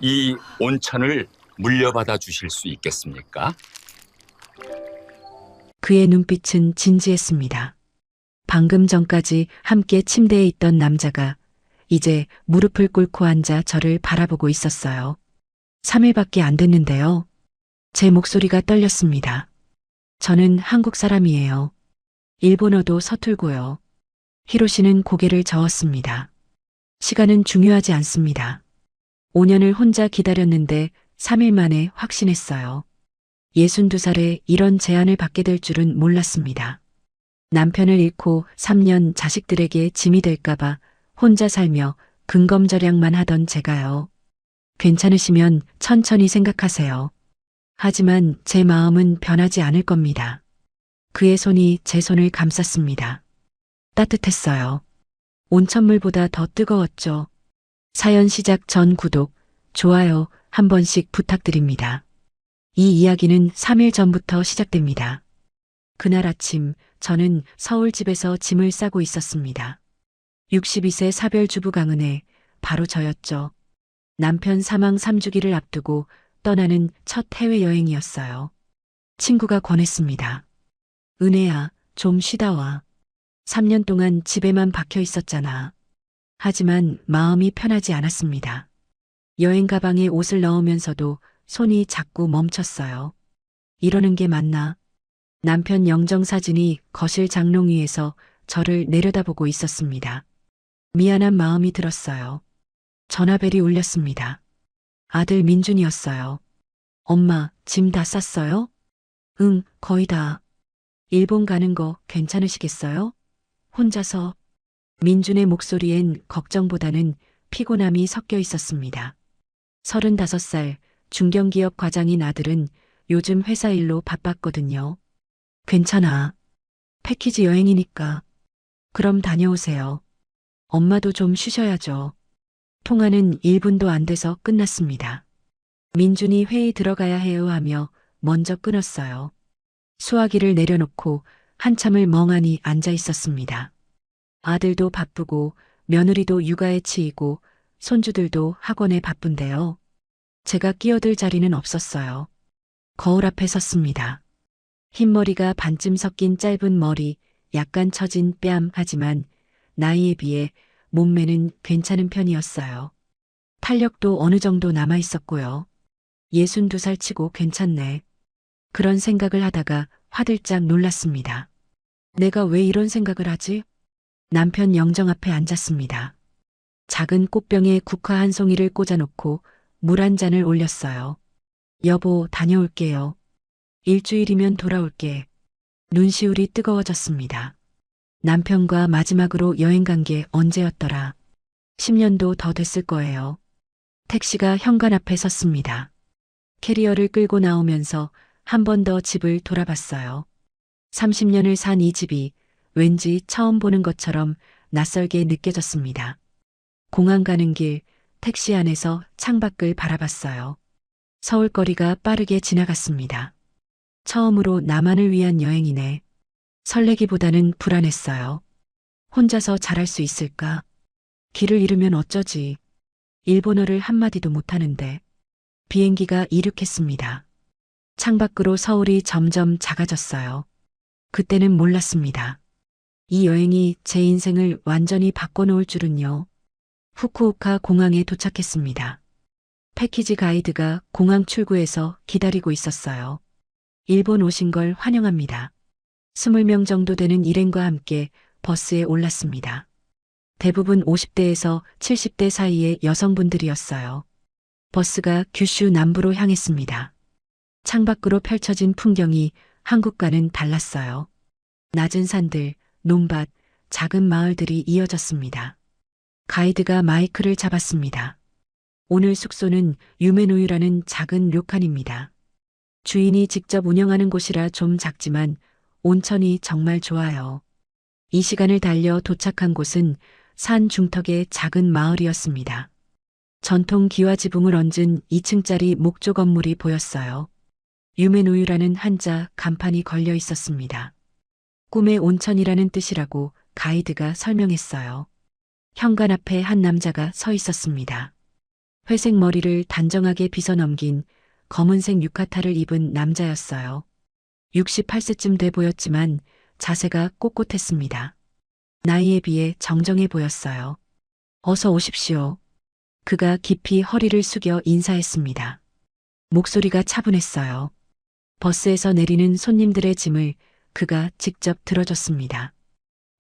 이 온천을 물려받아 주실 수 있겠습니까? 그의 눈빛은 진지했습니다. 방금 전까지 함께 침대에 있던 남자가 이제 무릎을 꿇고 앉아 저를 바라보고 있었어요. 3일밖에 안 됐는데요. 제 목소리가 떨렸습니다. 저는 한국 사람이에요. 일본어도 서툴고요. 히로시는 고개를 저었습니다. 시간은 중요하지 않습니다. 5년을 혼자 기다렸는데 3일 만에 확신했어요. 62살에 이런 제안을 받게 될 줄은 몰랐습니다. 남편을 잃고 3년 자식들에게 짐이 될까봐 혼자 살며 근검절약만 하던 제가요. 괜찮으시면 천천히 생각하세요. 하지만 제 마음은 변하지 않을 겁니다. 그의 손이 제 손을 감쌌습니다. 따뜻했어요. 온천물보다 더 뜨거웠죠. 사연 시작 전 구독, 좋아요 한 번씩 부탁드립니다. 이 이야기는 3일 전부터 시작됩니다. 그날 아침 저는 서울 집에서 짐을 싸고 있었습니다. 62세 사별주부 강은혜, 바로 저였죠. 남편 사망 3주기를 앞두고 떠나는 첫 해외여행이었어요. 친구가 권했습니다. 은혜야, 좀 쉬다 와. 3년 동안 집에만 박혀 있었잖아. 하지만 마음이 편하지 않았습니다. 여행 가방에 옷을 넣으면서도 손이 자꾸 멈췄어요. 이러는 게 맞나? 남편 영정사진이 거실 장롱 위에서 저를 내려다보고 있었습니다. 미안한 마음이 들었어요. 전화벨이 울렸습니다. 아들 민준이었어요. 엄마, 짐 다 쌌어요? 응, 거의 다. 일본 가는 거 괜찮으시겠어요? 혼자서. 민준의 목소리엔 걱정보다는 피곤함이 섞여 있었습니다. 35살 중견기업 과장인 아들은 요즘 회사 일로 바빴거든요. 괜찮아. 패키지 여행이니까. 그럼 다녀오세요. 엄마도 좀 쉬셔야죠. 통화는 1분도 안 돼서 끝났습니다. 민준이 회의 들어가야 해요 하며 먼저 끊었어요. 수화기를 내려놓고 한참을 멍하니 앉아 있었습니다. 아들도 바쁘고 며느리도 육아에 치이고 손주들도 학원에 바쁜데요. 제가 끼어들 자리는 없었어요. 거울 앞에 섰습니다. 흰머리가 반쯤 섞인 짧은 머리, 약간 처진 뺨 하지만 나이에 비해 몸매는 괜찮은 편이었어요. 탄력도 어느 정도 남아 있었고요. 62살 치고 괜찮네. 그런 생각을 하다가 화들짝 놀랐습니다. 내가 왜 이런 생각을 하지? 남편 영정 앞에 앉았습니다. 작은 꽃병에 국화 한 송이를 꽂아놓고 물 한 잔을 올렸어요. 여보, 다녀올게요. 일주일이면 돌아올게. 눈시울이 뜨거워졌습니다. 남편과 마지막으로 여행 간 게 언제였더라? 10년도 더 됐을 거예요. 택시가 현관 앞에 섰습니다. 캐리어를 끌고 나오면서 한 번 더 집을 돌아봤어요. 30년을 산 이 집이 왠지 처음 보는 것처럼 낯설게 느껴졌습니다. 공항 가는 길 택시 안에서 창밖을 바라봤어요. 서울거리가 빠르게 지나갔습니다. 처음으로 나만을 위한 여행이네. 설레기보다는 불안했어요. 혼자서 잘할 수 있을까? 길을 잃으면 어쩌지? 일본어를 한마디도 못하는데. 비행기가 이륙했습니다. 창밖으로 서울이 점점 작아졌어요. 그때는 몰랐습니다. 이 여행이 제 인생을 완전히 바꿔놓을 줄은요. 후쿠오카 공항에 도착했습니다. 패키지 가이드가 공항 출구에서 기다리고 있었어요. 일본 오신 걸 환영합니다. 20명 정도 되는 일행과 함께 버스에 올랐습니다. 대부분 50대에서 70대 사이의 여성분들이었어요. 버스가 규슈 남부로 향했습니다. 창밖으로 펼쳐진 풍경이 한국과는 달랐어요. 낮은 산들, 논밭, 작은 마을들이 이어졌습니다. 가이드가 마이크를 잡았습니다. 오늘 숙소는 유메노유라는 작은 료칸입니다. 주인이 직접 운영하는 곳이라 좀 작지만 온천이 정말 좋아요. 이 시간을 달려 도착한 곳은 산 중턱의 작은 마을이었습니다. 전통 기와 지붕을 얹은 2층짜리 목조 건물이 보였어요. 유메노유라는 한자 간판이 걸려 있었습니다. 꿈의 온천이라는 뜻이라고 가이드가 설명했어요. 현관 앞에 한 남자가 서 있었습니다. 회색 머리를 단정하게 빗어 넘긴 검은색 유카타를 입은 남자였어요. 68세쯤 돼 보였지만 자세가 꼿꼿했습니다. 나이에 비해 정정해 보였어요. 어서 오십시오. 그가 깊이 허리를 숙여 인사했습니다. 목소리가 차분했어요. 버스에서 내리는 손님들의 짐을 그가 직접 들어줬습니다.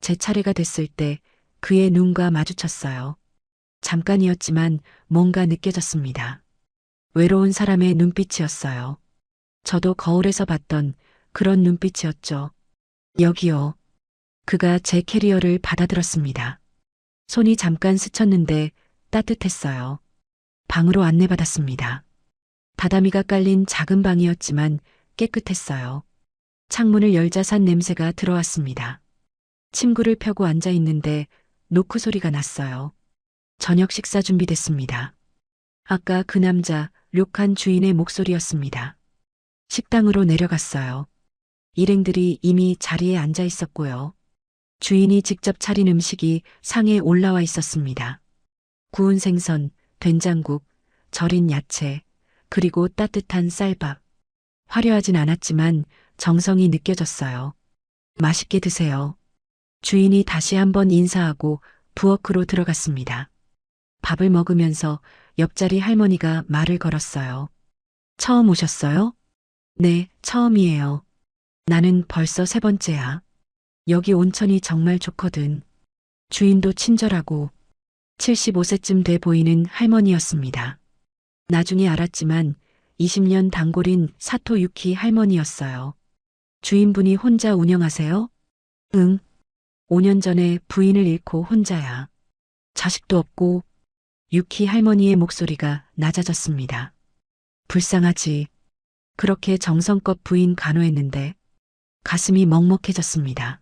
제 차례가 됐을 때 그의 눈과 마주쳤어요. 잠깐이었지만 뭔가 느껴졌습니다. 외로운 사람의 눈빛이었어요. 저도 거울에서 봤던 그런 눈빛이었죠. 여기요. 그가 제 캐리어를 받아들었습니다. 손이 잠깐 스쳤는데 따뜻했어요. 방으로 안내받았습니다. 다다미가 깔린 작은 방이었지만 깨끗했어요. 창문을 열자 산 냄새가 들어왔습니다. 침구를 펴고 앉아 있는데 노크 소리가 났어요. 저녁 식사 준비됐습니다. 아까 그 남자 료칸 주인의 목소리였습니다. 식당으로 내려갔어요. 일행들이 이미 자리에 앉아 있었고요. 주인이 직접 차린 음식이 상에 올라와 있었습니다. 구운 생선, 된장국, 절인 야채, 그리고 따뜻한 쌀밥. 화려하진 않았지만 정성이 느껴졌어요. 맛있게 드세요. 주인이 다시 한번 인사하고 부엌으로 들어갔습니다. 밥을 먹으면서 옆자리 할머니가 말을 걸었어요. 처음 오셨어요? 네, 처음이에요. 나는 벌써 세 번째야. 여기 온천이 정말 좋거든. 주인도 친절하고 75세쯤 돼 보이는 할머니였습니다. 나중에 알았지만 20년 단골인 사토 유키 할머니였어요. 주인분이 혼자 운영하세요? 응. 5년 전에 부인을 잃고 혼자야. 자식도 없고. 유키 할머니의 목소리가 낮아졌습니다. 불쌍하지. 그렇게 정성껏 부인 간호했는데 가슴이 먹먹해졌습니다.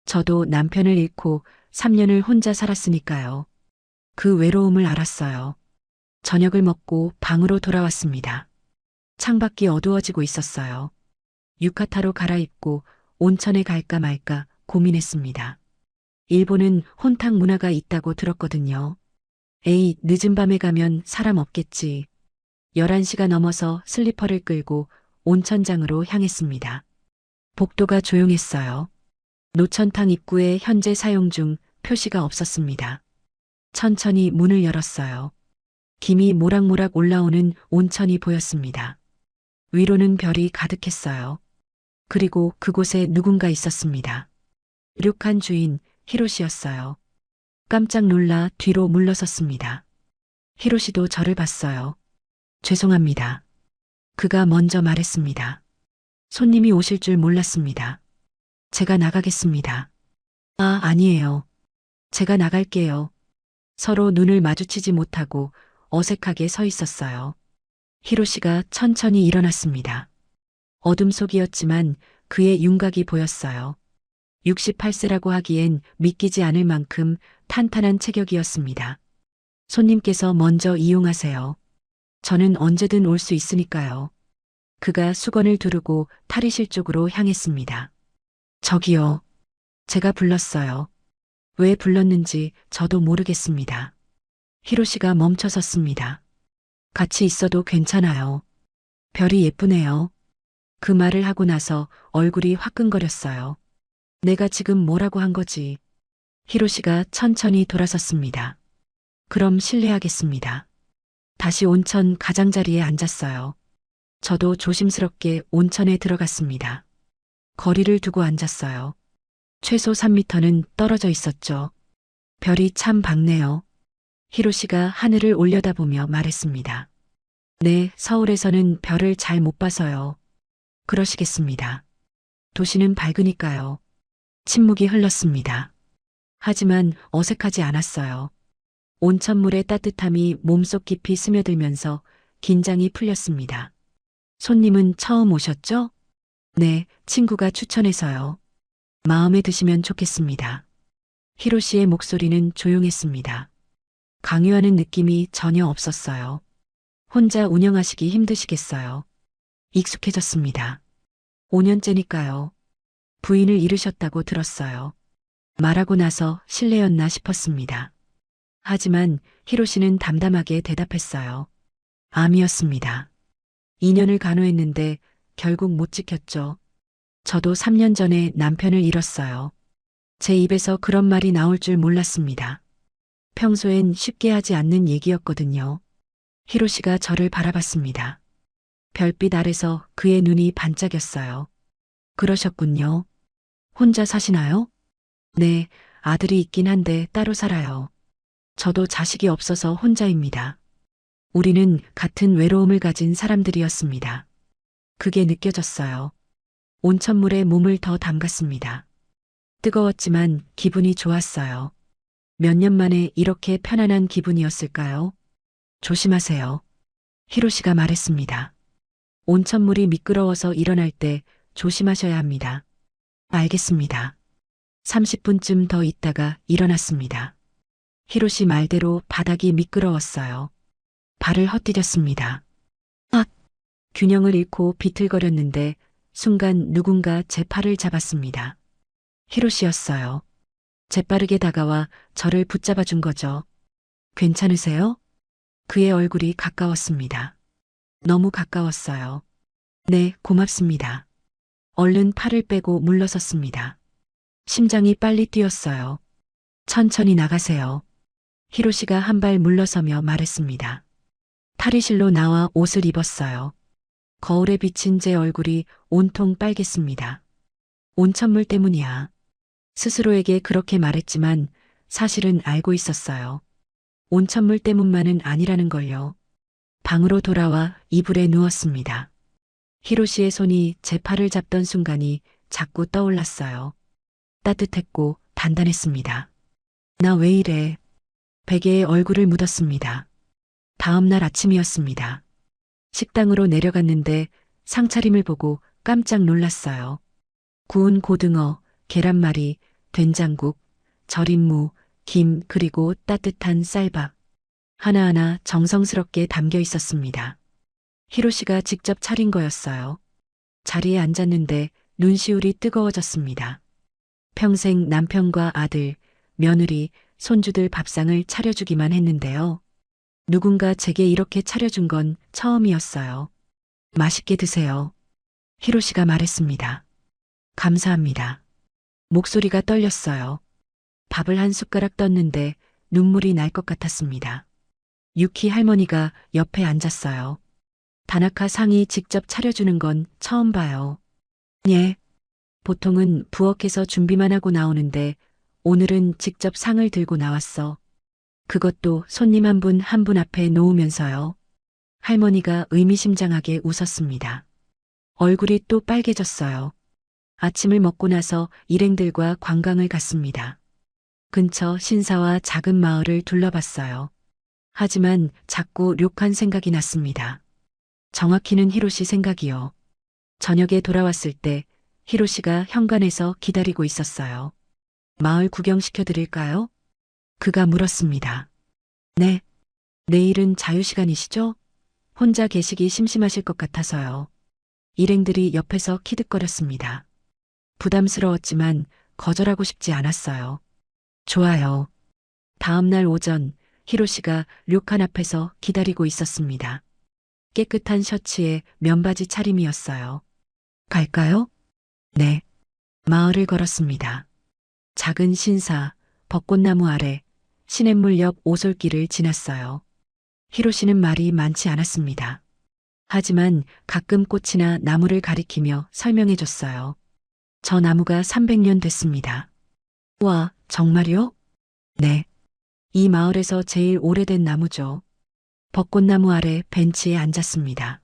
저도 남편을 잃고 3년을 혼자 살았으니까요. 그 외로움을 알았어요. 저녁을 먹고 방으로 돌아왔습니다. 창밖이 어두워지고 있었어요. 유카타로 갈아입고 온천에 갈까 말까 고민했습니다. 일본은 혼탕 문화가 있다고 들었거든요. 에이, 늦은 밤에 가면 사람 없겠지. 11시가 넘어서 슬리퍼를 끌고 온천장으로 향했습니다. 복도가 조용했어요. 노천탕 입구에 현재 사용 중 표시가 없었습니다. 천천히 문을 열었어요. 김이 모락모락 올라오는 온천이 보였습니다. 위로는 별이 가득했어요. 그리고 그곳에 누군가 있었습니다. 료칸 주인 히로시였어요. 깜짝 놀라 뒤로 물러섰습니다. 히로시도 저를 봤어요. 죄송합니다. 그가 먼저 말했습니다. 손님이 오실 줄 몰랐습니다. 제가 나가겠습니다. 아, 아니에요. 제가 나갈게요. 서로 눈을 마주치지 못하고 어색하게 서 있었어요. 히로시가 천천히 일어났습니다. 어둠 속이었지만 그의 윤곽이 보였어요. 68세라고 하기엔 믿기지 않을 만큼 탄탄한 체격이었습니다. 손님께서 먼저 이용하세요. 저는 언제든 올 수 있으니까요. 그가 수건을 두르고 탈의실 쪽으로 향했습니다. 저기요. 제가 불렀어요. 왜 불렀는지 저도 모르겠습니다. 히로시가 멈춰 섰습니다. 같이 있어도 괜찮아요. 별이 예쁘네요. 그 말을 하고 나서 얼굴이 화끈거렸어요. 내가 지금 뭐라고 한 거지? 히로시가 천천히 돌아섰습니다. 그럼 실례하겠습니다. 다시 온천 가장자리에 앉았어요. 저도 조심스럽게 온천에 들어갔습니다. 거리를 두고 앉았어요. 최소 3미터는 떨어져 있었죠. 별이 참 밝네요. 히로시가 하늘을 올려다보며 말했습니다. 네, 서울에서는 별을 잘 못 봐서요. 그러시겠습니다. 도시는 밝으니까요. 침묵이 흘렀습니다. 하지만 어색하지 않았어요. 온천물의 따뜻함이 몸속 깊이 스며들면서 긴장이 풀렸습니다. 손님은 처음 오셨죠? 네, 친구가 추천해서요. 마음에 드시면 좋겠습니다. 히로시의 목소리는 조용했습니다. 강요하는 느낌이 전혀 없었어요. 혼자 운영하시기 힘드시겠어요. 익숙해졌습니다. 5년째니까요. 부인을 잃으셨다고 들었어요. 말하고 나서 실례였나 싶었습니다. 하지만 히로시는 담담하게 대답했어요. 암이었습니다. 2년을 간호했는데 결국 못 지켰죠. 저도 3년 전에 남편을 잃었어요. 제 입에서 그런 말이 나올 줄 몰랐습니다. 평소엔 쉽게 하지 않는 얘기였거든요. 히로시가 저를 바라봤습니다. 별빛 아래서 그의 눈이 반짝였어요. 그러셨군요. 혼자 사시나요? 네, 아들이 있긴 한데 따로 살아요. 저도 자식이 없어서 혼자입니다. 우리는 같은 외로움을 가진 사람들이었습니다. 그게 느껴졌어요. 온천물에 몸을 더 담갔습니다. 뜨거웠지만 기분이 좋았어요. 몇 년 만에 이렇게 편안한 기분이었을까요? 조심하세요. 히로시가 말했습니다. 온천물이 미끄러워서 일어날 때 조심하셔야 합니다. 알겠습니다. 30분쯤 더 있다가 일어났습니다. 히로시 말대로 바닥이 미끄러웠어요. 발을 헛디뎠습니다. 아! 균형을 잃고 비틀거렸는데 순간 누군가 제 팔을 잡았습니다. 히로시였어요. 재빠르게 다가와 저를 붙잡아 준 거죠. 괜찮으세요? 그의 얼굴이 가까웠습니다. 너무 가까웠어요. 네, 고맙습니다. 얼른 팔을 빼고 물러섰습니다. 심장이 빨리 뛰었어요. 천천히 나가세요. 히로시가 한 발 물러서며 말했습니다. 탈의실로 나와 옷을 입었어요. 거울에 비친 제 얼굴이 온통 빨갰습니다. 온천물 때문이야. 스스로에게 그렇게 말했지만 사실은 알고 있었어요. 온천물 때문만은 아니라는 걸요. 방으로 돌아와 이불에 누웠습니다. 히로시의 손이 제 팔을 잡던 순간이 자꾸 떠올랐어요. 따뜻했고 단단했습니다. 나 왜 이래? 베개에 얼굴을 묻었습니다. 다음 날 아침이었습니다. 식당으로 내려갔는데 상차림을 보고 깜짝 놀랐어요. 구운 고등어, 계란말이, 된장국, 절인 무, 김, 그리고 따뜻한 쌀밥. 하나하나 정성스럽게 담겨 있었습니다. 히로시가 직접 차린 거였어요. 자리에 앉았는데 눈시울이 뜨거워졌습니다. 평생 남편과 아들, 며느리, 손주들 밥상을 차려주기만 했는데요. 누군가 제게 이렇게 차려준 건 처음이었어요. 맛있게 드세요. 히로시가 말했습니다. 감사합니다. 목소리가 떨렸어요. 밥을 한 숟가락 떴는데 눈물이 날 것 같았습니다. 유키 할머니가 옆에 앉았어요. 다나카 상이 직접 차려주는 건 처음 봐요. 예. 보통은 부엌에서 준비만 하고 나오는데 오늘은 직접 상을 들고 나왔어. 그것도 손님 한 분 한 분 앞에 놓으면서요. 할머니가 의미심장하게 웃었습니다. 얼굴이 또 빨개졌어요. 아침을 먹고 나서 일행들과 관광을 갔습니다. 근처 신사와 작은 마을을 둘러봤어요. 하지만 자꾸 료칸 생각이 났습니다. 정확히는 히로시 생각이요. 저녁에 돌아왔을 때 히로시가 현관에서 기다리고 있었어요. 마을 구경시켜 드릴까요? 그가 물었습니다. 네. 내일은 자유시간이시죠? 혼자 계시기 심심하실 것 같아서요. 일행들이 옆에서 키득거렸습니다. 부담스러웠지만 거절하고 싶지 않았어요. 좋아요. 다음 날 오전 히로시가 료칸 앞에서 기다리고 있었습니다. 깨끗한 셔츠에 면바지 차림이었어요. 갈까요? 네. 마을을 걸었습니다. 작은 신사, 벚꽃나무 아래, 시냇물 옆 오솔길을 지났어요. 히로시는 말이 많지 않았습니다. 하지만 가끔 꽃이나 나무를 가리키며 설명해 줬어요. 저 나무가 300년 됐습니다. 와, 정말요? 네. 이 마을에서 제일 오래된 나무죠. 벚꽃나무 아래 벤치에 앉았습니다.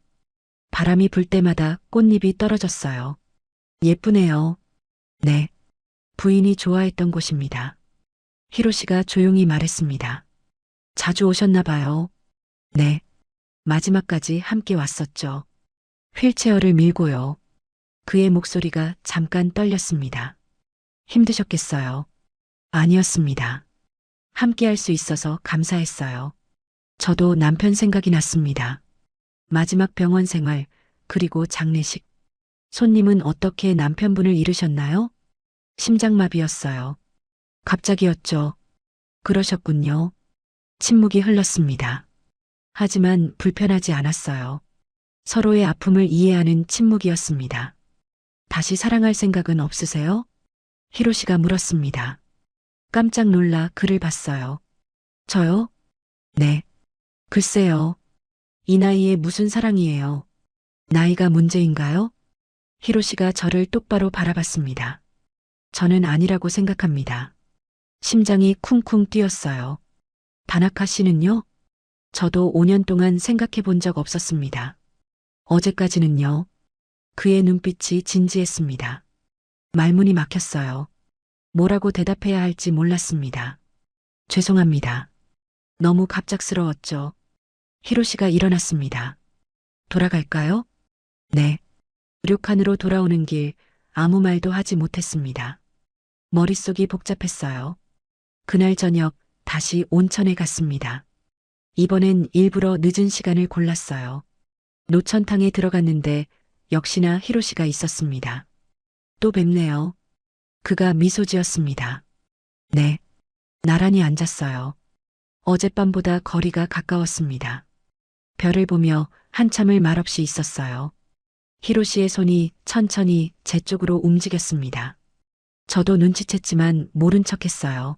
바람이 불 때마다 꽃잎이 떨어졌어요. 예쁘네요. 네. 부인이 좋아했던 곳입니다. 히로시가 조용히 말했습니다. 자주 오셨나 봐요. 네. 마지막까지 함께 왔었죠. 휠체어를 밀고요. 그의 목소리가 잠깐 떨렸습니다. 힘드셨겠어요. 아니었습니다. 함께 할 수 있어서 감사했어요. 저도 남편 생각이 났습니다. 마지막 병원 생활, 그리고 장례식. 손님은 어떻게 남편분을 잃으셨나요? 심장마비였어요. 갑자기였죠. 그러셨군요. 침묵이 흘렀습니다. 하지만 불편하지 않았어요. 서로의 아픔을 이해하는 침묵이었습니다. 다시 사랑할 생각은 없으세요? 히로시가 물었습니다. 깜짝 놀라 그를 봤어요. 저요? 네. 글쎄요. 이 나이에 무슨 사랑이에요. 나이가 문제인가요? 히로시가 저를 똑바로 바라봤습니다. 저는 아니라고 생각합니다. 심장이 쿵쿵 뛰었어요. 다나카 씨는요? 저도 5년 동안 생각해 본 적 없었습니다. 어제까지는요. 그의 눈빛이 진지했습니다. 말문이 막혔어요. 뭐라고 대답해야 할지 몰랐습니다. 죄송합니다. 너무 갑작스러웠죠. 히로시가 일어났습니다. 돌아갈까요? 네. 료칸으로 돌아오는 길 아무 말도 하지 못했습니다. 머릿속이 복잡했어요. 그날 저녁 다시 온천에 갔습니다. 이번엔 일부러 늦은 시간을 골랐어요. 노천탕에 들어갔는데 역시나 히로시가 있었습니다. 또 뵙네요. 그가 미소 지었습니다. 네. 나란히 앉았어요. 어젯밤보다 거리가 가까웠습니다. 별을 보며 한참을 말없이 있었어요. 히로시의 손이 천천히 제 쪽으로 움직였습니다. 저도 눈치챘지만 모른 척했어요.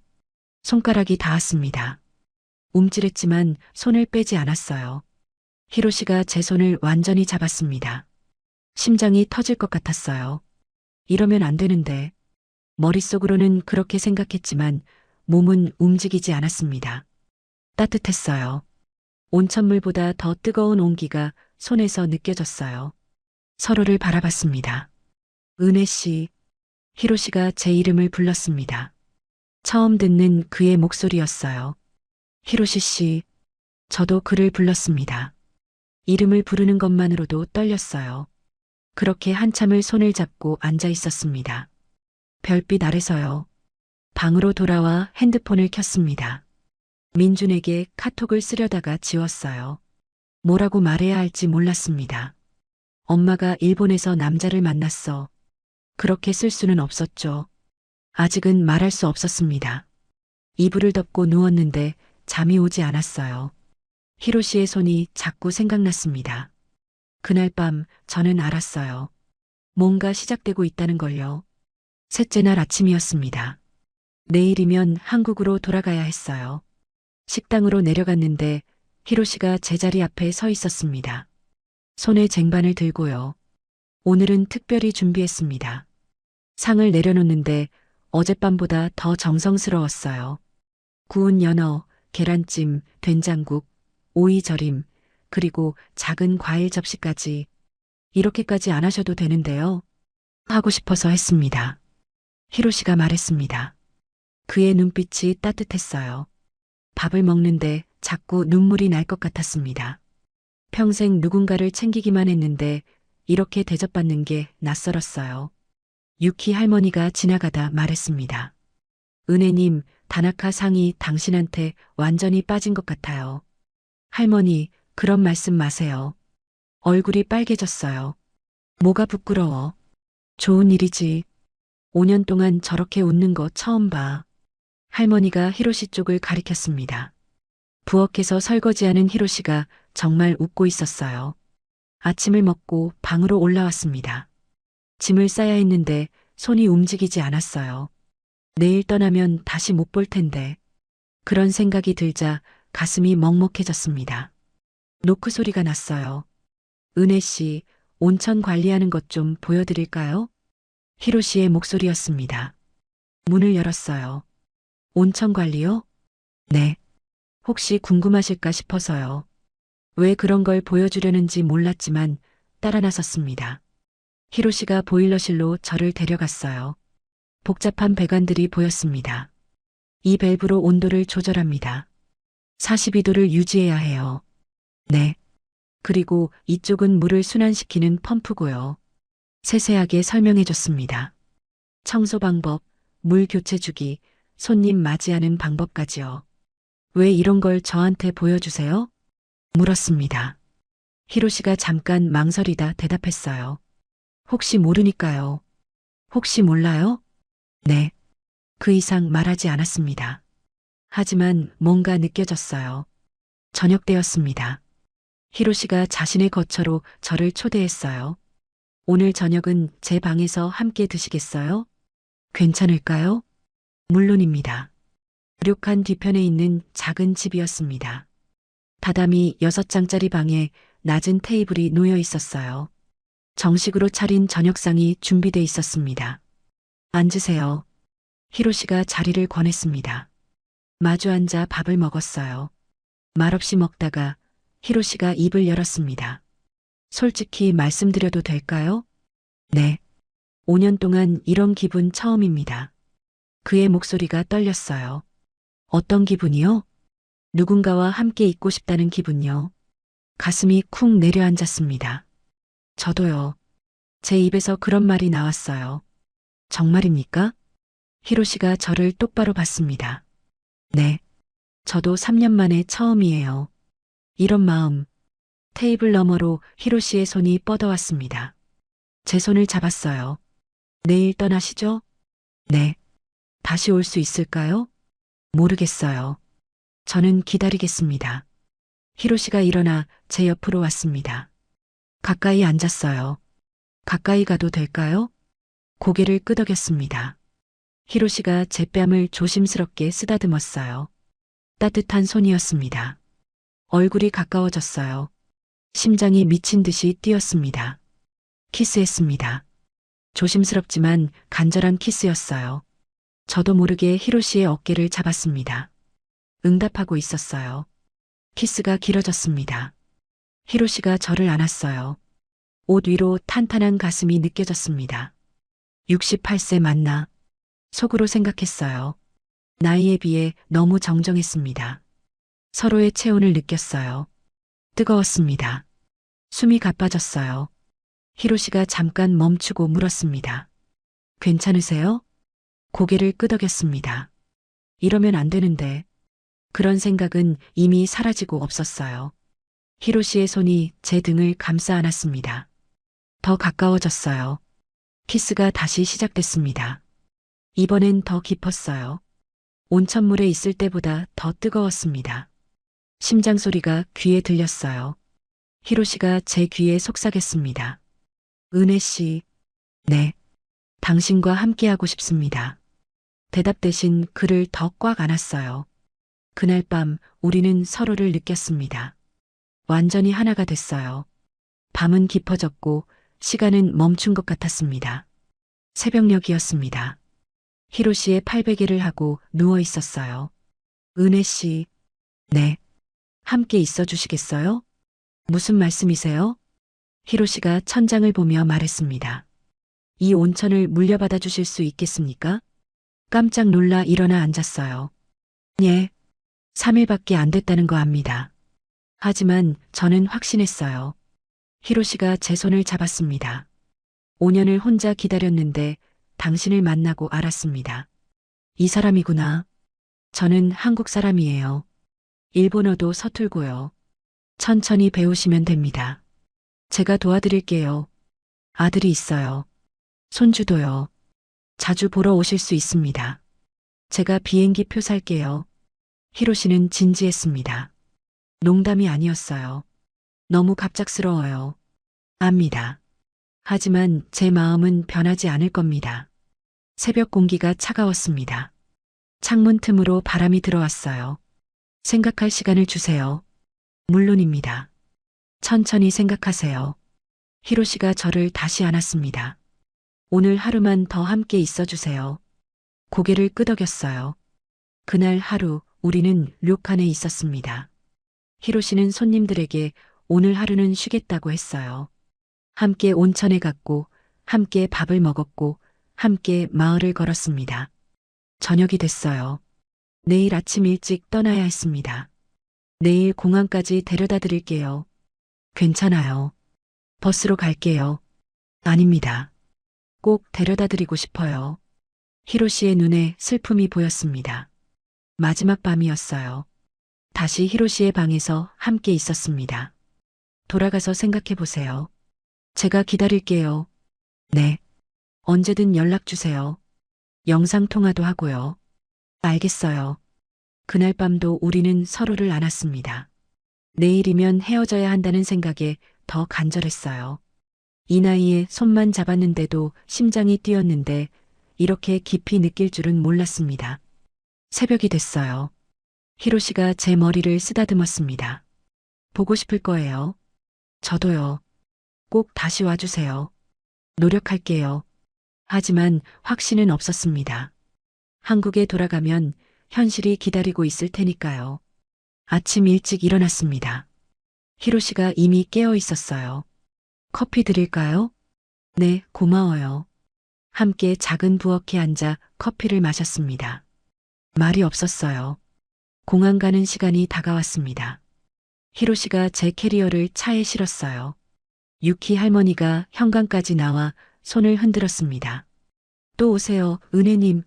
손가락이 닿았습니다. 움찔했지만 손을 빼지 않았어요. 히로시가 제 손을 완전히 잡았습니다. 심장이 터질 것 같았어요. 이러면 안 되는데. 머릿속으로는 그렇게 생각했지만 몸은 움직이지 않았습니다. 따뜻했어요. 온천물보다 더 뜨거운 온기가 손에서 느껴졌어요. 서로를 바라봤습니다. 은혜 씨, 히로시가 제 이름을 불렀습니다. 처음 듣는 그의 목소리였어요. 히로시 씨, 저도 그를 불렀습니다. 이름을 부르는 것만으로도 떨렸어요. 그렇게 한참을 손을 잡고 앉아 있었습니다. 별빛 아래서요. 방으로 돌아와 핸드폰을 켰습니다. 민준에게 카톡을 쓰려다가 지웠어요. 뭐라고 말해야 할지 몰랐습니다. 엄마가 일본에서 남자를 만났어. 그렇게 쓸 수는 없었죠. 아직은 말할 수 없었습니다. 이불을 덮고 누웠는데 잠이 오지 않았어요. 히로시의 손이 자꾸 생각났습니다. 그날 밤 저는 알았어요. 뭔가 시작되고 있다는 걸요. 셋째 날 아침이었습니다. 내일이면 한국으로 돌아가야 했어요. 식당으로 내려갔는데 히로시가 제 자리 앞에 서 있었습니다. 손에 쟁반을 들고요. 오늘은 특별히 준비했습니다. 상을 내려놓는데 어젯밤보다 더 정성스러웠어요. 구운 연어, 계란찜, 된장국, 오이절임, 그리고 작은 과일 접시까지. 이렇게까지 안 하셔도 되는데요. 하고 싶어서 했습니다. 히로시가 말했습니다. 그의 눈빛이 따뜻했어요. 밥을 먹는데 자꾸 눈물이 날 것 같았습니다. 평생 누군가를 챙기기만 했는데 이렇게 대접받는 게 낯설었어요. 유키 할머니가 지나가다 말했습니다. 은혜님, 다나카 상이 당신한테 완전히 빠진 것 같아요. 할머니, 그런 말씀 마세요. 얼굴이 빨개졌어요. 뭐가 부끄러워. 좋은 일이지. 5년 동안 저렇게 웃는 거 처음 봐. 할머니가 히로시 쪽을 가리켰습니다. 부엌에서 설거지하는 히로시가 정말 웃고 있었어요. 아침을 먹고 방으로 올라왔습니다. 짐을 싸야 했는데 손이 움직이지 않았어요. 내일 떠나면 다시 못 볼 텐데. 그런 생각이 들자 가슴이 먹먹해졌습니다. 노크 소리가 났어요. 은혜 씨, 온천 관리하는 것 좀 보여드릴까요? 히로시의 목소리였습니다. 문을 열었어요. 온천 관리요? 네. 혹시 궁금하실까 싶어서요. 왜 그런 걸 보여주려는지 몰랐지만 따라 나섰습니다. 히로시가 보일러실로 저를 데려갔어요. 복잡한 배관들이 보였습니다. 이 밸브로 온도를 조절합니다. 42도를 유지해야 해요. 네. 그리고 이쪽은 물을 순환시키는 펌프고요. 세세하게 설명해 줬습니다. 청소 방법, 물 교체 주기, 손님 맞이하는 방법까지요. 왜 이런 걸 저한테 보여주세요? 물었습니다. 히로시가 잠깐 망설이다 대답했어요. 혹시 모르니까요. 혹시 몰라요? 네. 그 이상 말하지 않았습니다. 하지만 뭔가 느껴졌어요. 저녁 때였습니다. 히로시가 자신의 거처로 저를 초대했어요. 오늘 저녁은 제 방에서 함께 드시겠어요? 괜찮을까요? 물론입니다. 료칸 뒤편에 있는 작은 집이었습니다. 다다미 6장짜리 방에 낮은 테이블이 놓여 있었어요. 정식으로 차린 저녁상이 준비돼 있었습니다. 앉으세요. 히로시가 자리를 권했습니다. 마주 앉아 밥을 먹었어요. 말없이 먹다가 히로시가 입을 열었습니다. 솔직히 말씀드려도 될까요? 네. 5년 동안 이런 기분 처음입니다. 그의 목소리가 떨렸어요. 어떤 기분이요? 누군가와 함께 있고 싶다는 기분요. 가슴이 쿵 내려앉았습니다. 저도요. 제 입에서 그런 말이 나왔어요. 정말입니까? 히로시가 저를 똑바로 봤습니다. 네. 저도 3년 만에 처음이에요. 이런 마음. 테이블 너머로 히로시의 손이 뻗어왔습니다. 제 손을 잡았어요. 내일 떠나시죠? 네. 다시 올 수 있을까요? 모르겠어요. 저는 기다리겠습니다. 히로시가 일어나 제 옆으로 왔습니다. 가까이 앉았어요. 가까이 가도 될까요? 고개를 끄덕였습니다. 히로시가 제 뺨을 조심스럽게 쓰다듬었어요. 따뜻한 손이었습니다. 얼굴이 가까워졌어요. 심장이 미친 듯이 뛰었습니다. 키스했습니다. 조심스럽지만 간절한 키스였어요. 저도 모르게 히로시의 어깨를 잡았습니다. 응답하고 있었어요. 키스가 길어졌습니다. 히로시가 저를 안았어요. 옷 위로 탄탄한 가슴이 느껴졌습니다. 68세 맞나? 속으로 생각했어요. 나이에 비해 너무 정정했습니다. 서로의 체온을 느꼈어요. 뜨거웠습니다. 숨이 가빠졌어요. 히로시가 잠깐 멈추고 물었습니다. 괜찮으세요? 고개를 끄덕였습니다. 이러면 안 되는데. 그런 생각은 이미 사라지고 없었어요. 히로시의 손이 제 등을 감싸 안았습니다. 더 가까워졌어요. 키스가 다시 시작됐습니다. 이번엔 더 깊었어요. 온천물에 있을 때보다 더 뜨거웠습니다. 심장 소리가 귀에 들렸어요. 히로시가 제 귀에 속삭였습니다. 은혜 씨, 네. 당신과 함께하고 싶습니다. 대답 대신 그를 더 꽉 안았어요. 그날 밤 우리는 서로를 느꼈습니다. 완전히 하나가 됐어요. 밤은 깊어졌고 시간은 멈춘 것 같았습니다. 새벽녘이었습니다. 히로시의 팔베개를 하고 누워 있었어요. 은혜 씨, 네. 함께 있어 주시겠어요? 무슨 말씀이세요? 히로시가 천장을 보며 말했습니다. 이 온천을 물려받아 주실 수 있겠습니까? 깜짝 놀라 일어나 앉았어요. 예. 3일밖에 안 됐다는 거 압니다. 하지만 저는 확신했어요. 히로시가 제 손을 잡았습니다. 5년을 혼자 기다렸는데 당신을 만나고 알았습니다. 이 사람이구나. 저는 한국 사람이에요. 일본어도 서툴고요. 천천히 배우시면 됩니다. 제가 도와드릴게요. 아들이 있어요. 손주도요. 자주 보러 오실 수 있습니다. 제가 비행기 표 살게요. 히로시는 진지했습니다. 농담이 아니었어요. 너무 갑작스러워요. 압니다. 하지만 제 마음은 변하지 않을 겁니다. 새벽 공기가 차가웠습니다. 창문 틈으로 바람이 들어왔어요. 생각할 시간을 주세요. 물론입니다. 천천히 생각하세요. 히로시가 저를 다시 안았습니다. 오늘 하루만 더 함께 있어 주세요. 고개를 끄덕였어요. 그날 하루 우리는 료칸에 있었습니다. 히로시는 손님들에게 오늘 하루는 쉬겠다고 했어요. 함께 온천에 갔고 함께 밥을 먹었고 함께 마을을 걸었습니다. 저녁이 됐어요. 내일 아침 일찍 떠나야 했습니다. 내일 공항까지 데려다 드릴게요. 괜찮아요. 버스로 갈게요. 아닙니다. 꼭 데려다 드리고 싶어요. 히로시의 눈에 슬픔이 보였습니다. 마지막 밤이었어요. 다시 히로시의 방에서 함께 있었습니다. 돌아가서 생각해 보세요. 제가 기다릴게요. 네. 언제든 연락 주세요. 영상 통화도 하고요. 알겠어요. 그날 밤도 우리는 서로를 안았습니다. 내일이면 헤어져야 한다는 생각에 더 간절했어요. 이 나이에 손만 잡았는데도 심장이 뛰었는데 이렇게 깊이 느낄 줄은 몰랐습니다. 새벽이 됐어요. 히로시가 제 머리를 쓰다듬었습니다. 보고 싶을 거예요. 저도요. 꼭 다시 와주세요. 노력할게요. 하지만 확신은 없었습니다. 한국에 돌아가면 현실이 기다리고 있을 테니까요. 아침 일찍 일어났습니다. 히로시가 이미 깨어 있었어요. 커피 드릴까요? 네, 고마워요. 함께 작은 부엌에 앉아 커피를 마셨습니다. 말이 없었어요. 공항 가는 시간이 다가왔습니다. 히로시가 제 캐리어를 차에 실었어요. 유키 할머니가 현관까지 나와 손을 흔들었습니다. 또 오세요, 은혜님.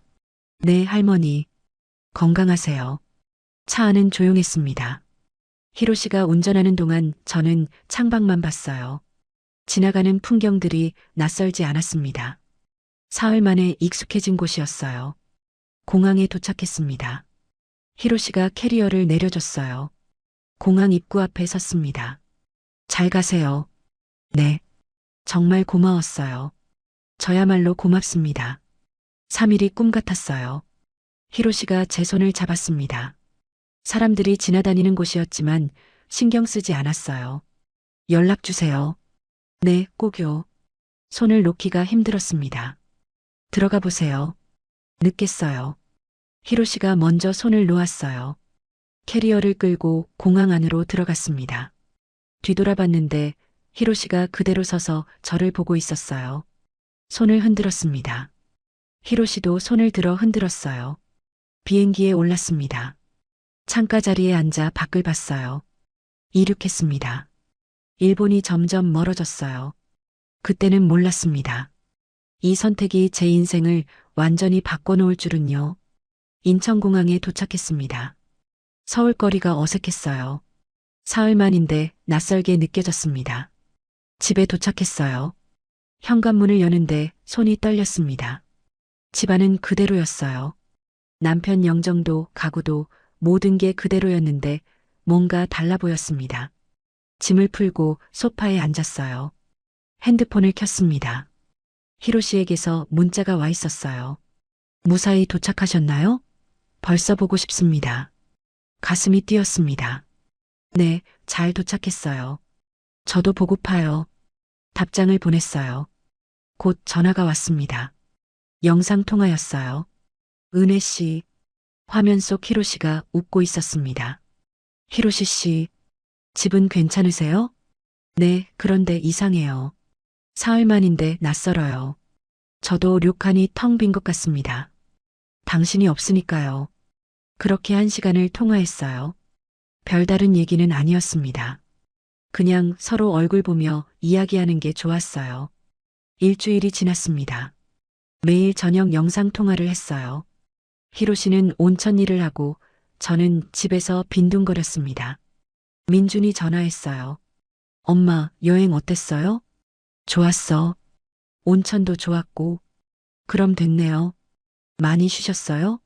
네, 할머니. 건강하세요. 차 안은 조용했습니다. 히로시가 운전하는 동안 저는 창밖만 봤어요. 지나가는 풍경들이 낯설지 않았습니다. 사흘 만에 익숙해진 곳이었어요. 공항에 도착했습니다. 히로시가 캐리어를 내려줬어요. 공항 입구 앞에 섰습니다. 잘 가세요. 네. 정말 고마웠어요. 저야말로 고맙습니다. 3일이 꿈 같았어요. 히로시가 제 손을 잡았습니다. 사람들이 지나다니는 곳이었지만 신경 쓰지 않았어요. 연락 주세요. 네, 꼭요. 손을 놓기가 힘들었습니다. 들어가 보세요. 늦겠어요. 히로시가 먼저 손을 놓았어요. 캐리어를 끌고 공항 안으로 들어갔습니다. 뒤돌아봤는데 히로시가 그대로 서서 저를 보고 있었어요. 손을 흔들었습니다. 히로시도 손을 들어 흔들었어요. 비행기에 올랐습니다. 창가 자리에 앉아 밖을 봤어요. 이륙했습니다. 일본이 점점 멀어졌어요. 그때는 몰랐습니다. 이 선택이 제 인생을 완전히 바꿔놓을 줄은요. 인천공항에 도착했습니다. 서울거리가 어색했어요. 사흘 만인데 낯설게 느껴졌습니다. 집에 도착했어요. 현관문을 여는데 손이 떨렸습니다. 집안은 그대로였어요. 남편 영정도 가구도 모든 게 그대로였는데 뭔가 달라 보였습니다. 짐을 풀고 소파에 앉았어요. 핸드폰을 켰습니다. 히로시에게서 문자가 와 있었어요. 무사히 도착하셨나요? 벌써 보고 싶습니다. 가슴이 뛰었습니다. 네, 잘 도착했어요. 저도 보고파요. 답장을 보냈어요. 곧 전화가 왔습니다. 영상통화였어요. 은혜 씨. 화면 속 히로시가 웃고 있었습니다. 히로시 씨, 집은 괜찮으세요? 네, 그런데 이상해요. 사흘 만인데 낯설어요. 저도 료칸이 텅 빈 것 같습니다. 당신이 없으니까요. 그렇게 1시간을 통화했어요. 별다른 얘기는 아니었습니다. 그냥 서로 얼굴 보며 이야기하는 게 좋았어요. 일주일이 지났습니다. 매일 저녁 영상통화를 했어요. 히로시는 온천 일을 하고 저는 집에서 빈둥거렸습니다. 민준이 전화했어요. 엄마, 여행 어땠어요? 좋았어. 온천도 좋았고. 그럼 됐네요. 많이 쉬셨어요?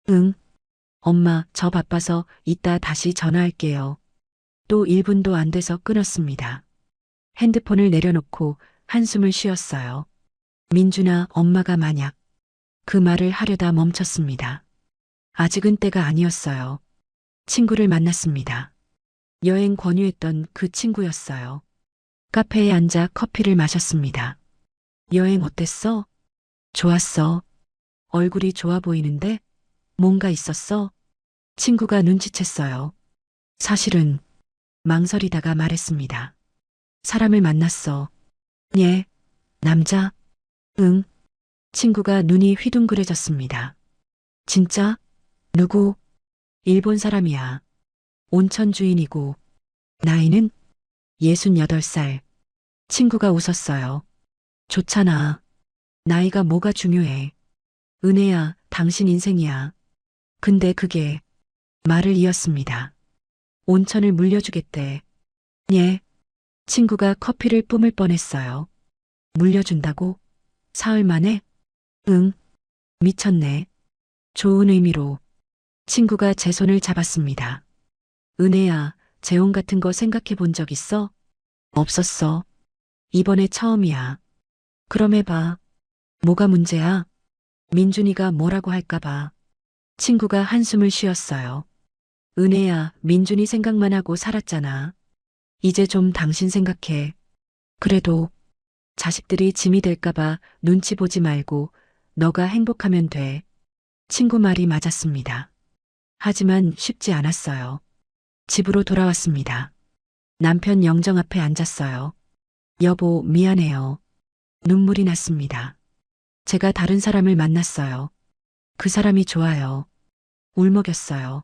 응. 엄마, 저 바빠서 이따 다시 전화할게요. 또 1분도 안 돼서 끊었습니다. 핸드폰을 내려놓고 한숨을 쉬었어요. 민준아, 엄마가 만약 그 말을 하려다 멈췄습니다. 아직은 때가 아니었어요. 친구를 만났습니다. 여행 권유했던 그 친구였어요. 카페에 앉아 커피를 마셨습니다. 여행 어땠어? 좋았어. 얼굴이 좋아 보이는데? 뭔가 있었어? 친구가 눈치챘어요. 사실은 망설이다가 말했습니다. 사람을 만났어. 예. 남자? 응. 친구가 눈이 휘둥그레졌습니다. 진짜? 누구? 일본 사람이야. 온천 주인이고. 나이는? 68살. 친구가 웃었어요. 좋잖아. 나이가 뭐가 중요해. 은혜야, 당신 인생이야. 근데 그게 말을 이었습니다. 온천을 물려주겠대. 예. 친구가 커피를 뿜을 뻔했어요. 물려준다고? 사흘 만에? 응. 미쳤네. 좋은 의미로. 친구가 제 손을 잡았습니다. 은혜야, 재혼 같은 거 생각해 본 적 있어? 없었어. 이번에 처음이야. 그럼 해봐. 뭐가 문제야? 민준이가 뭐라고 할까봐. 친구가 한숨을 쉬었어요. 은혜야, 민준이 생각만 하고 살았잖아. 이제 좀 당신 생각해. 그래도 자식들이 짐이 될까봐 눈치 보지 말고 너가 행복하면 돼. 친구 말이 맞았습니다. 하지만 쉽지 않았어요. 집으로 돌아왔습니다. 남편 영정 앞에 앉았어요. 여보, 미안해요. 눈물이 났습니다. 제가 다른 사람을 만났어요. 그 사람이 좋아요. 울먹였어요.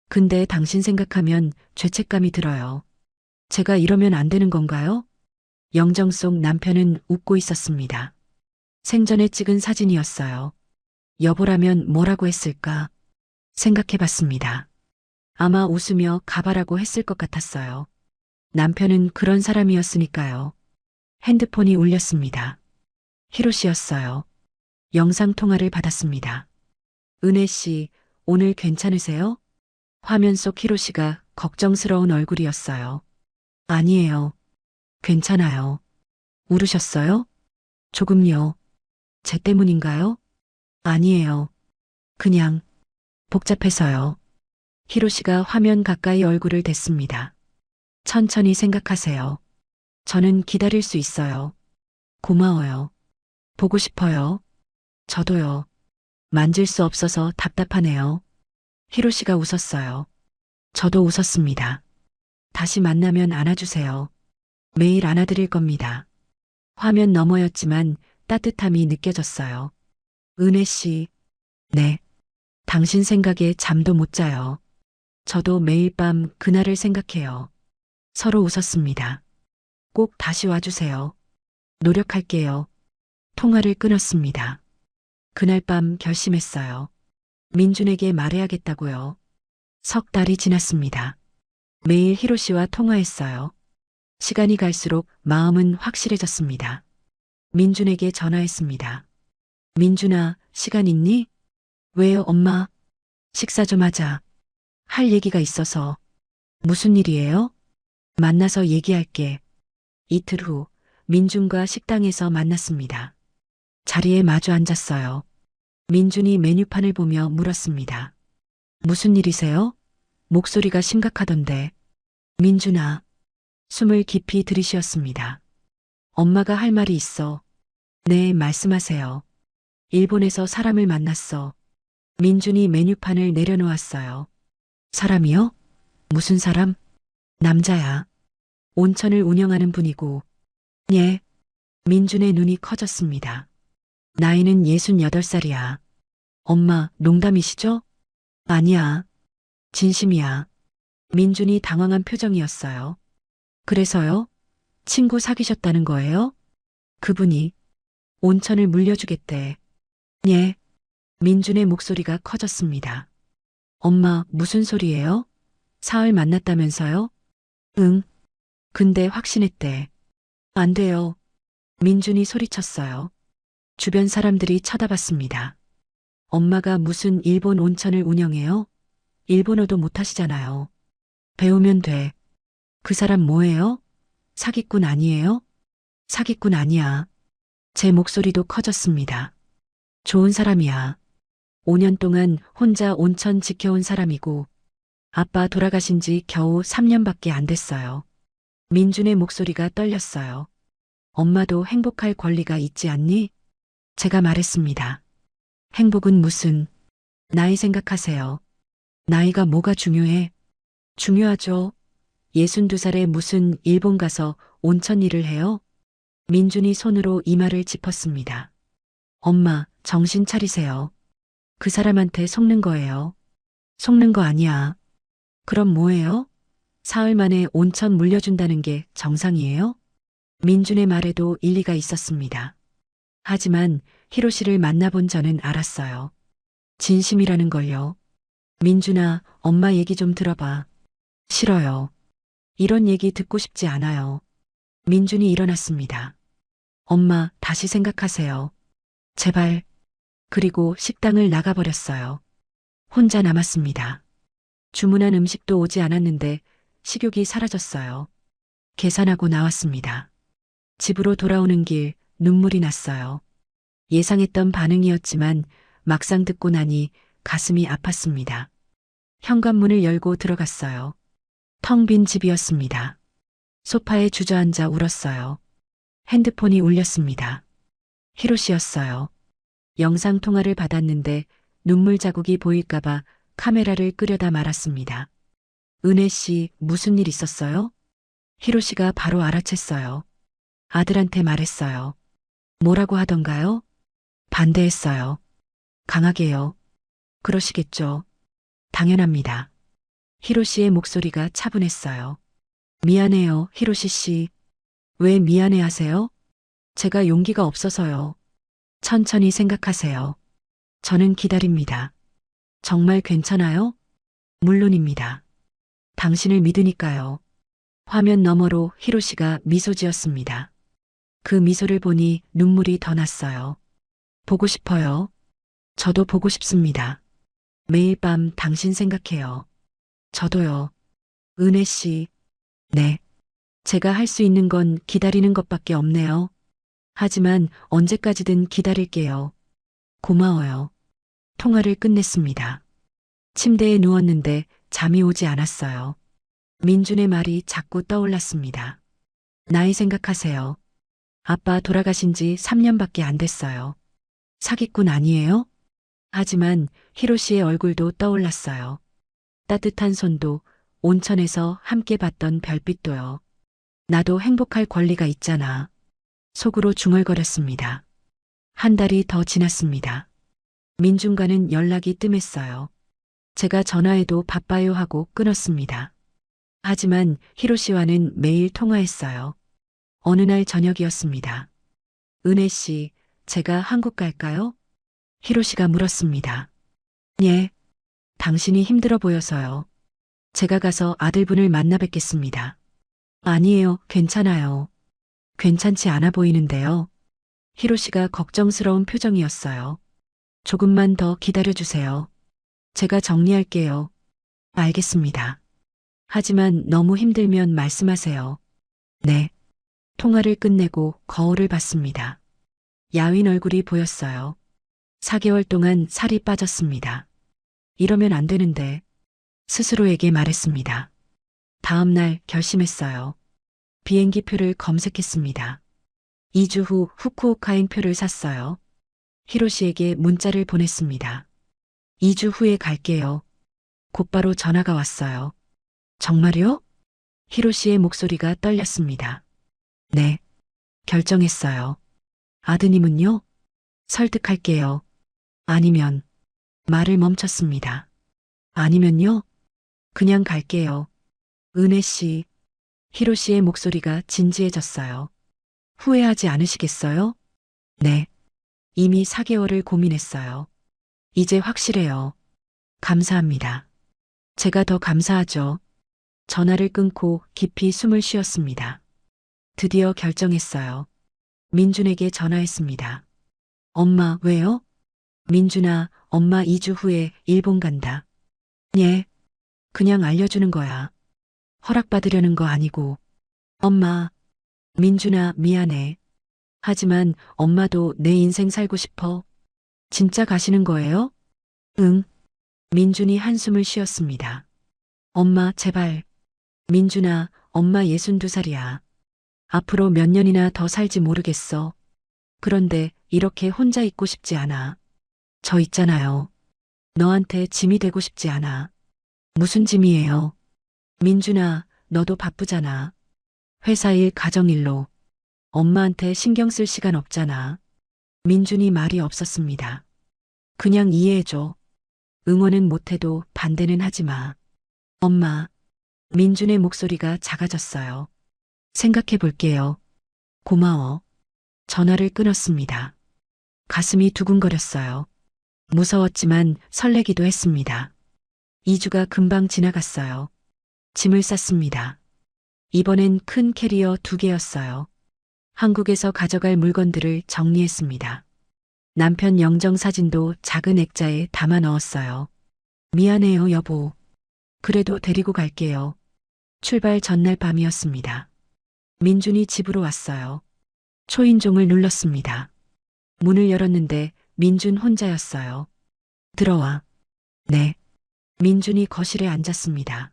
근데 당신 생각하면 죄책감이 들어요. 제가 이러면 안 되는 건가요? 영정 속 남편은 웃고 있었습니다. 생전에 찍은 사진이었어요. 여보라면 뭐라고 했을까? 생각해 봤습니다. 아마 웃으며 가봐라고 했을 것 같았어요. 남편은 그런 사람이었으니까요. 핸드폰이 울렸습니다. 희로 씨였어요. 영상 통화를 받았습니다. 은혜 씨, 오늘 괜찮으세요? 화면 속 희로 씨가 걱정스러운 얼굴이었어요. 아니에요. 괜찮아요. 울으셨어요? 조금요. 제 때문인가요? 아니에요. 그냥 복잡해서요. 희로 씨가 화면 가까이 얼굴을 댔습니다. 천천히 생각하세요. 저는 기다릴 수 있어요. 고마워요. 보고 싶어요. 저도요. 만질 수 없어서 답답하네요. 희로 씨가 웃었어요. 저도 웃었습니다. 다시 만나면 안아주세요. 매일 안아드릴 겁니다. 화면 너머였지만 따뜻함이 느껴졌어요. 은혜 씨, 네. 당신 생각에 잠도 못 자요. 저도 매일 밤 그날을 생각해요. 서로 웃었습니다. 꼭 다시 와주세요. 노력할게요. 통화를 끊었습니다. 그날 밤 결심했어요. 민준에게 말해야겠다고요. 석 달이 지났습니다. 매일 희로 씨와 통화했어요. 시간이 갈수록 마음은 확실해졌습니다. 민준에게 전화했습니다. 민준아, 시간 있니? 왜요, 엄마? 식사 좀 하자. 할 얘기가 있어서. 무슨 일이에요? 만나서 얘기할게. 이틀 후, 민준과 식당에서 만났습니다. 자리에 마주 앉았어요. 민준이 메뉴판을 보며 물었습니다. 무슨 일이세요? 목소리가 심각하던데. 민준아, 숨을 깊이 들이쉬었습니다. 엄마가 할 말이 있어. 네, 말씀하세요. 일본에서 사람을 만났어. 민준이 메뉴판을 내려놓았어요. 사람이요? 무슨 사람? 남자야. 온천을 운영하는 분이고. 예. 민준의 눈이 커졌습니다. 나이는 68살이야. 엄마, 농담이시죠? 아니야. 진심이야. 민준이 당황한 표정이었어요. 그래서요? 친구 사귀셨다는 거예요? 그분이 온천을 물려주겠대. 예. 민준의 목소리가 커졌습니다. 엄마, 무슨 소리예요? 사흘 만났다면서요? 응. 근데 확신했대. 안 돼요. 민준이 소리쳤어요. 주변 사람들이 쳐다봤습니다. 엄마가 무슨 일본 온천을 운영해요? 일본어도 못하시잖아요. 배우면 돼. 그 사람 뭐예요? 사기꾼 아니에요? 사기꾼 아니야. 제 목소리도 커졌습니다. 좋은 사람이야. 5년 동안 혼자 온천 지켜온 사람이고 아빠 돌아가신 지 겨우 3년밖에 안 됐어요. 민준의 목소리가 떨렸어요. 엄마도 행복할 권리가 있지 않니? 제가 말했습니다. 행복은 무슨, 나이 생각하세요. 나이가 뭐가 중요해? 중요하죠. 62살에 무슨 일본 가서 온천 일을 해요? 민준이 손으로 이마를 짚었습니다. 엄마, 정신 차리세요. 그 사람한테 속는 거예요. 속는 거 아니야. 그럼 뭐예요? 사흘 만에 온천 물려준다는 게 정상이에요? 민준의 말에도 일리가 있었습니다. 하지만 히로시를 만나본 저는 알았어요. 진심이라는 걸요. 민준아, 엄마 얘기 좀 들어봐. 싫어요. 이런 얘기 듣고 싶지 않아요. 민준이 일어났습니다. 엄마, 다시 생각하세요. 제발. 그리고 식당을 나가버렸어요. 혼자 남았습니다. 주문한 음식도 오지 않았는데 식욕이 사라졌어요. 계산하고 나왔습니다. 집으로 돌아오는 길 눈물이 났어요. 예상했던 반응이었지만 막상 듣고 나니 가슴이 아팠습니다. 현관문을 열고 들어갔어요. 텅 빈 집이었습니다. 소파에 주저앉아 울었어요. 핸드폰이 울렸습니다. 히로시였어요. 영상 통화를 받았는데 눈물 자국이 보일까봐 카메라를 끄려다 말았습니다. 은혜 씨, 무슨 일 있었어요? 히로시가 바로 알아챘어요. 아들한테 말했어요. 뭐라고 하던가요? 반대했어요. 강하게요. 그러시겠죠. 당연합니다. 히로시의 목소리가 차분했어요. 미안해요, 히로시 씨. 왜 미안해 하세요? 제가 용기가 없어서요. 천천히 생각하세요. 저는 기다립니다. 정말 괜찮아요? 물론입니다. 당신을 믿으니까요. 화면 너머로 히로시가 미소 지었습니다. 그 미소를 보니 눈물이 더 났어요. 보고 싶어요. 저도 보고 싶습니다. 매일 밤 당신 생각해요. 저도요. 은혜 씨. 네. 제가 할 수 있는 건 기다리는 것밖에 없네요. 하지만 언제까지든 기다릴게요. 고마워요. 통화를 끝냈습니다. 침대에 누웠는데 잠이 오지 않았어요. 민준의 말이 자꾸 떠올랐습니다. 나이 생각하세요. 아빠 돌아가신 지 3년밖에 안 됐어요. 사기꾼 아니에요? 하지만 히로시의 얼굴도 떠올랐어요. 따뜻한 손도, 온천에서 함께 봤던 별빛도요. 나도 행복할 권리가 있잖아. 속으로 중얼거렸습니다. 한 달이 더 지났습니다. 민준과는 연락이 뜸했어요. 제가 전화해도 바빠요 하고 끊었습니다. 하지만 히로시와는 매일 통화했어요. 어느 날 저녁이었습니다. 은혜 씨, 제가 한국 갈까요? 히로시가 물었습니다. 예. 당신이 힘들어 보여서요. 제가 가서 아들분을 만나 뵙겠습니다. 아니에요, 괜찮아요. 괜찮지 않아 보이는데요. 히로시가 걱정스러운 표정이었어요. 조금만 더 기다려주세요. 제가 정리할게요. 알겠습니다. 하지만 너무 힘들면 말씀하세요. 네. 통화를 끝내고 거울을 봤습니다. 야윈 얼굴이 보였어요. 4개월 동안 살이 빠졌습니다. 이러면 안 되는데 스스로에게 말했습니다. 다음 날 결심했어요. 비행기표를 검색했습니다. 2주 후 후쿠오카행 표를 샀어요. 히로시에게 문자를 보냈습니다. 2주 후에 갈게요. 곧바로 전화가 왔어요. 정말요? 히로시의 목소리가 떨렸습니다. 네. 결정했어요. 아드님은요? 설득할게요. 아니면 말을 멈췄습니다. 아니면요? 그냥 갈게요. 은혜 씨. 히로시의 목소리가 진지해졌어요. 후회하지 않으시겠어요? 네. 이미 4개월을 고민했어요. 이제 확실해요. 감사합니다. 제가 더 감사하죠. 전화를 끊고 깊이 숨을 쉬었습니다. 드디어 결정했어요. 민준에게 전화했습니다. 엄마, 왜요? 민준아, 엄마 2주 후에 일본 간다. 예. 그냥 알려주는 거야. 허락받으려는 거 아니고. 엄마, 민준아, 미안해. 하지만 엄마도 내 인생 살고 싶어. 진짜 가시는 거예요? 응. 민준이 한숨을 쉬었습니다. 엄마, 제발. 민준아, 엄마 62살이야. 앞으로 몇 년이나 더 살지 모르겠어. 그런데 이렇게 혼자 있고 싶지 않아. 저 있잖아요. 너한테 짐이 되고 싶지 않아. 무슨 짐이에요? 민준아, 너도 바쁘잖아. 회사일, 가정일로. 엄마한테 신경 쓸 시간 없잖아. 민준이 말이 없었습니다. 그냥 이해해줘. 응원은 못해도 반대는 하지 마. 엄마. 민준의 목소리가 작아졌어요. 생각해 볼게요. 고마워. 전화를 끊었습니다. 가슴이 두근거렸어요. 무서웠지만 설레기도 했습니다. 2주가 금방 지나갔어요. 짐을 쌌습니다. 이번엔 큰 캐리어 2개였어요. 한국에서 가져갈 물건들을 정리했습니다. 남편 영정 사진도 작은 액자에 담아 넣었어요. 미안해요, 여보. 그래도 데리고 갈게요. 출발 전날 밤이었습니다. 민준이 집으로 왔어요. 초인종을 눌렀습니다. 문을 열었는데 민준 혼자였어요. 들어와. 네. 민준이 거실에 앉았습니다.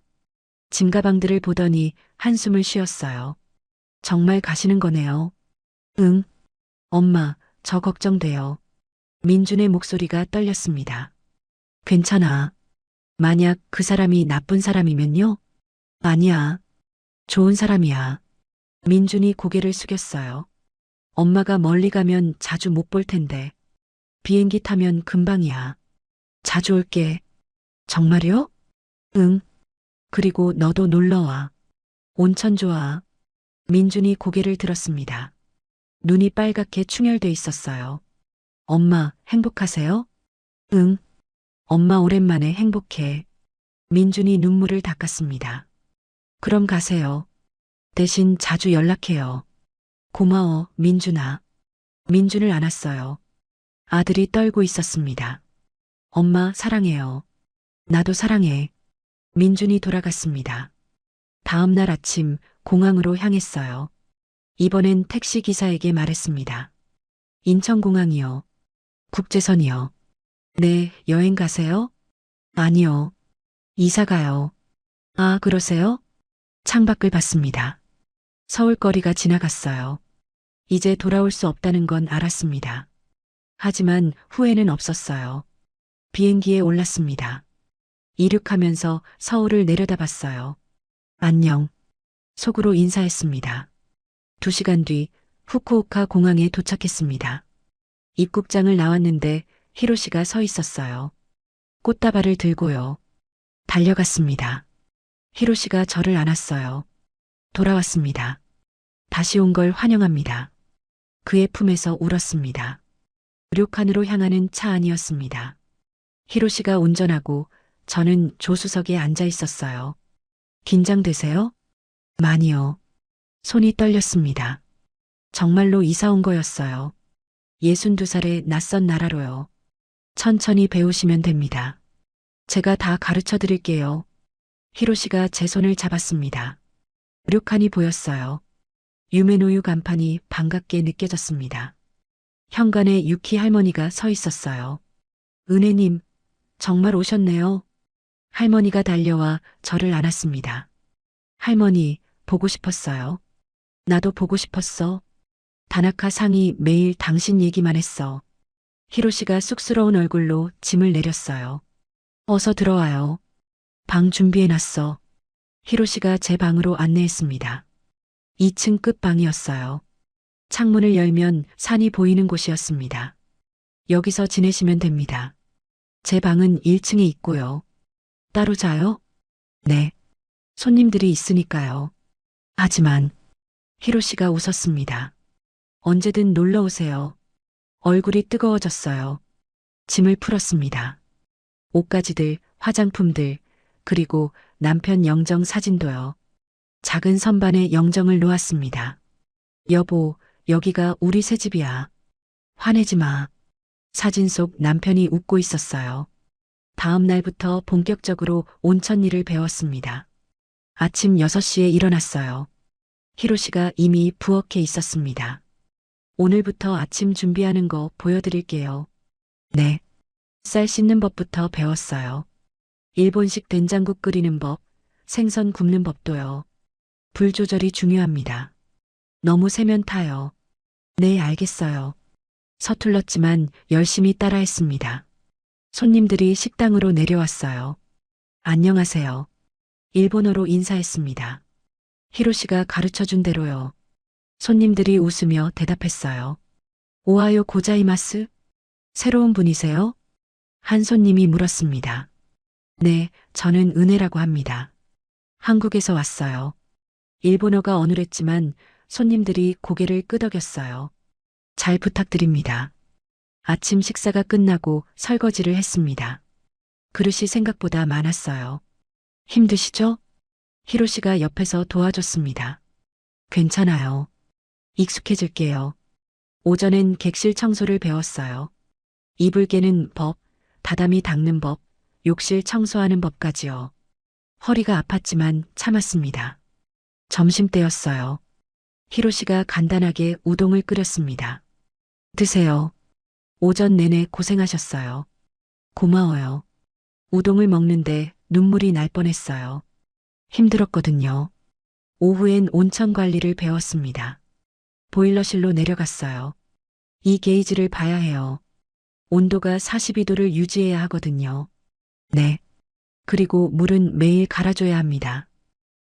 짐가방들을 보더니 한숨을 쉬었어요. 정말 가시는 거네요. 응. 엄마, 저 걱정돼요. 민준의 목소리가 떨렸습니다. 괜찮아. 만약 그 사람이 나쁜 사람이면요? 아니야. 좋은 사람이야. 민준이 고개를 숙였어요. 엄마가 멀리 가면 자주 못 볼 텐데. 비행기 타면 금방이야. 자주 올게. 정말요? 응. 그리고 너도 놀러와. 온천 좋아. 민준이 고개를 들었습니다. 눈이 빨갛게 충혈돼 있었어요. 엄마, 행복하세요? 응. 엄마 오랜만에 행복해. 민준이 눈물을 닦았습니다. 그럼 가세요. 대신 자주 연락해요. 고마워, 민준아. 민준을 안았어요. 아들이 떨고 있었습니다. 엄마, 사랑해요. 나도 사랑해. 민준이 돌아갔습니다. 다음 날 아침 공항으로 향했어요. 이번엔 택시 기사에게 말했습니다. 인천공항이요. 국제선이요. 네, 여행 가세요? 아니요. 이사 가요. 아, 그러세요? 창밖을 봤습니다. 서울거리가 지나갔어요. 이제 돌아올 수 없다는 건 알았습니다. 하지만 후회는 없었어요. 비행기에 올랐습니다. 이륙하면서 서울을 내려다봤어요. 안녕. 속으로 인사했습니다. 2시간 뒤 후쿠오카 공항에 도착했습니다. 입국장을 나왔는데 히로시가 서 있었어요. 꽃다발을 들고요. 달려갔습니다. 히로시가 저를 안았어요. 돌아왔습니다. 다시 온 걸 환영합니다. 그의 품에서 울었습니다. 료칸으로 향하는 차 안이었습니다. 히로시가 운전하고 저는 조수석에 앉아 있었어요. 긴장되세요? 많이요. 손이 떨렸습니다. 정말로 이사 온 거였어요. 62살의 낯선 나라로요. 천천히 배우시면 됩니다. 제가 다 가르쳐 드릴게요. 히로시가 제 손을 잡았습니다. 료칸이 보였어요. 유메노유 간판이 반갑게 느껴졌습니다. 현관에 유키 할머니가 서 있었어요. 은혜님, 정말 오셨네요. 할머니가 달려와 저를 안았습니다. 할머니, 보고 싶었어요. 나도 보고 싶었어. 다나카 상이 매일 당신 얘기만 했어. 히로시가 쑥스러운 얼굴로 짐을 내렸어요. 어서 들어와요. 방 준비해놨어. 히로시가 제 방으로 안내했습니다. 2층 끝방이었어요. 창문을 열면 산이 보이는 곳이었습니다. 여기서 지내시면 됩니다. 제 방은 1층에 있고요. 따로 자요? 네. 손님들이 있으니까요. 하지만 히로시가 웃었습니다. 언제든 놀러 오세요. 얼굴이 뜨거워졌어요. 짐을 풀었습니다. 옷가지들, 화장품들, 그리고 남편 영정 사진도요. 작은 선반에 영정을 놓았습니다. 여보, 여기가 우리 새 집이야. 화내지 마. 사진 속 남편이 웃고 있었어요. 다음 날부터 본격적으로 온천 일을 배웠습니다. 아침 6시에 일어났어요. 히로시가 이미 부엌에 있었습니다. 오늘부터 아침 준비하는 거 보여드릴게요. 네. 쌀 씻는 법부터 배웠어요. 일본식 된장국 끓이는 법, 생선 굽는 법도요. 불 조절이 중요합니다. 너무 세면 타요. 네, 알겠어요. 서툴렀지만 열심히 따라했습니다. 손님들이 식당으로 내려왔어요. 안녕하세요. 일본어로 인사했습니다. 히로시가 가르쳐준 대로요. 손님들이 웃으며 대답했어요. 오하요 고자이마스? 새로운 분이세요? 한 손님이 물었습니다. 네, 저는 은혜라고 합니다. 한국에서 왔어요. 일본어가 어눌했지만 손님들이 고개를 끄덕였어요. 잘 부탁드립니다. 아침 식사가 끝나고 설거지를 했습니다. 그릇이 생각보다 많았어요. 힘드시죠? 히로시가 옆에서 도와줬습니다. 괜찮아요. 익숙해질게요. 오전엔 객실 청소를 배웠어요. 이불 깨는 법, 다다미 닦는 법, 욕실 청소하는 법까지요. 허리가 아팠지만 참았습니다. 점심때였어요. 히로시가 간단하게 우동을 끓였습니다. 드세요. 오전 내내 고생하셨어요. 고마워요. 우동을 먹는데 눈물이 날 뻔했어요. 힘들었거든요. 오후엔 온천 관리를 배웠습니다. 보일러실로 내려갔어요. 이 게이지를 봐야 해요. 온도가 42도를 유지해야 하거든요. 네. 그리고 물은 매일 갈아줘야 합니다.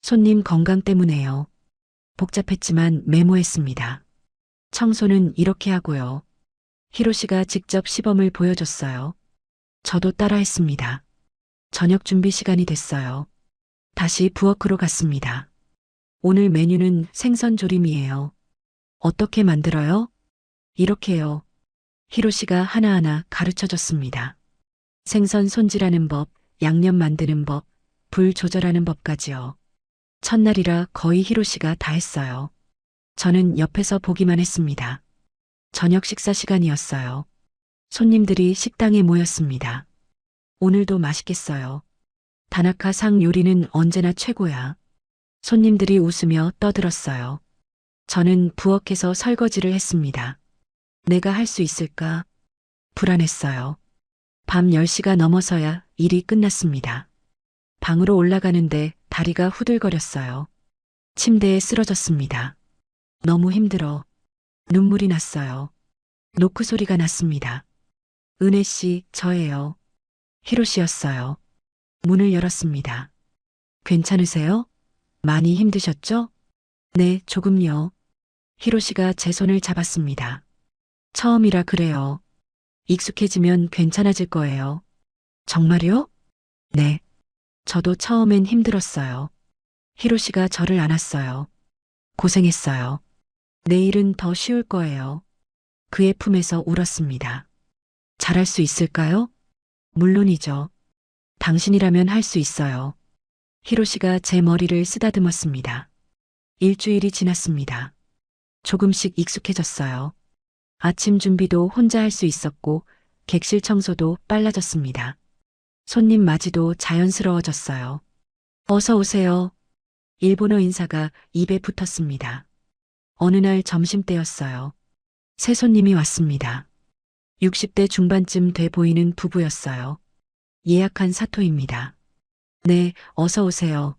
손님 건강 때문에요. 복잡했지만 메모했습니다. 청소는 이렇게 하고요. 히로시가 직접 시범을 보여줬어요. 저도 따라했습니다. 저녁 준비 시간이 됐어요. 다시 부엌으로 갔습니다. 오늘 메뉴는 생선 조림이에요. 어떻게 만들어요? 이렇게요. 히로시가 하나하나 가르쳐 줬습니다. 생선 손질하는 법, 양념 만드는 법, 불 조절하는 법까지요. 첫날이라 거의 히로시가 다 했어요. 저는 옆에서 보기만 했습니다. 저녁 식사 시간이었어요. 손님들이 식당에 모였습니다. 오늘도 맛있겠어요. 다나카 상 요리는 언제나 최고야. 손님들이 웃으며 떠들었어요. 저는 부엌에서 설거지를 했습니다. 내가 할 수 있을까? 불안했어요. 밤 10시가 넘어서야 일이 끝났습니다. 방으로 올라가는데 다리가 후들거렸어요. 침대에 쓰러졌습니다. 너무 힘들어. 눈물이 났어요. 노크 소리가 났습니다. 은혜 씨, 저예요. 히로시였어요. 문을 열었습니다. 괜찮으세요? 많이 힘드셨죠? 네, 조금요. 히로시가 제 손을 잡았습니다. 처음이라 그래요. 익숙해지면 괜찮아질 거예요. 정말요? 네. 저도 처음엔 힘들었어요. 히로시가 저를 안았어요. 고생했어요. 내일은 더 쉬울 거예요. 그의 품에서 울었습니다. 잘할 수 있을까요? 물론이죠. 당신이라면 할 수 있어요. 히로시가 제 머리를 쓰다듬었습니다. 일주일이 지났습니다. 조금씩 익숙해졌어요. 아침 준비도 혼자 할 수 있었고 객실 청소도 빨라졌습니다. 손님 맞이도 자연스러워졌어요. 어서 오세요. 일본어 인사가 입에 붙었습니다. 어느 날 점심때였어요. 새 손님이 왔습니다. 60대 중반쯤 돼 보이는 부부였어요. 예약한 사토입니다. 네, 어서 오세요.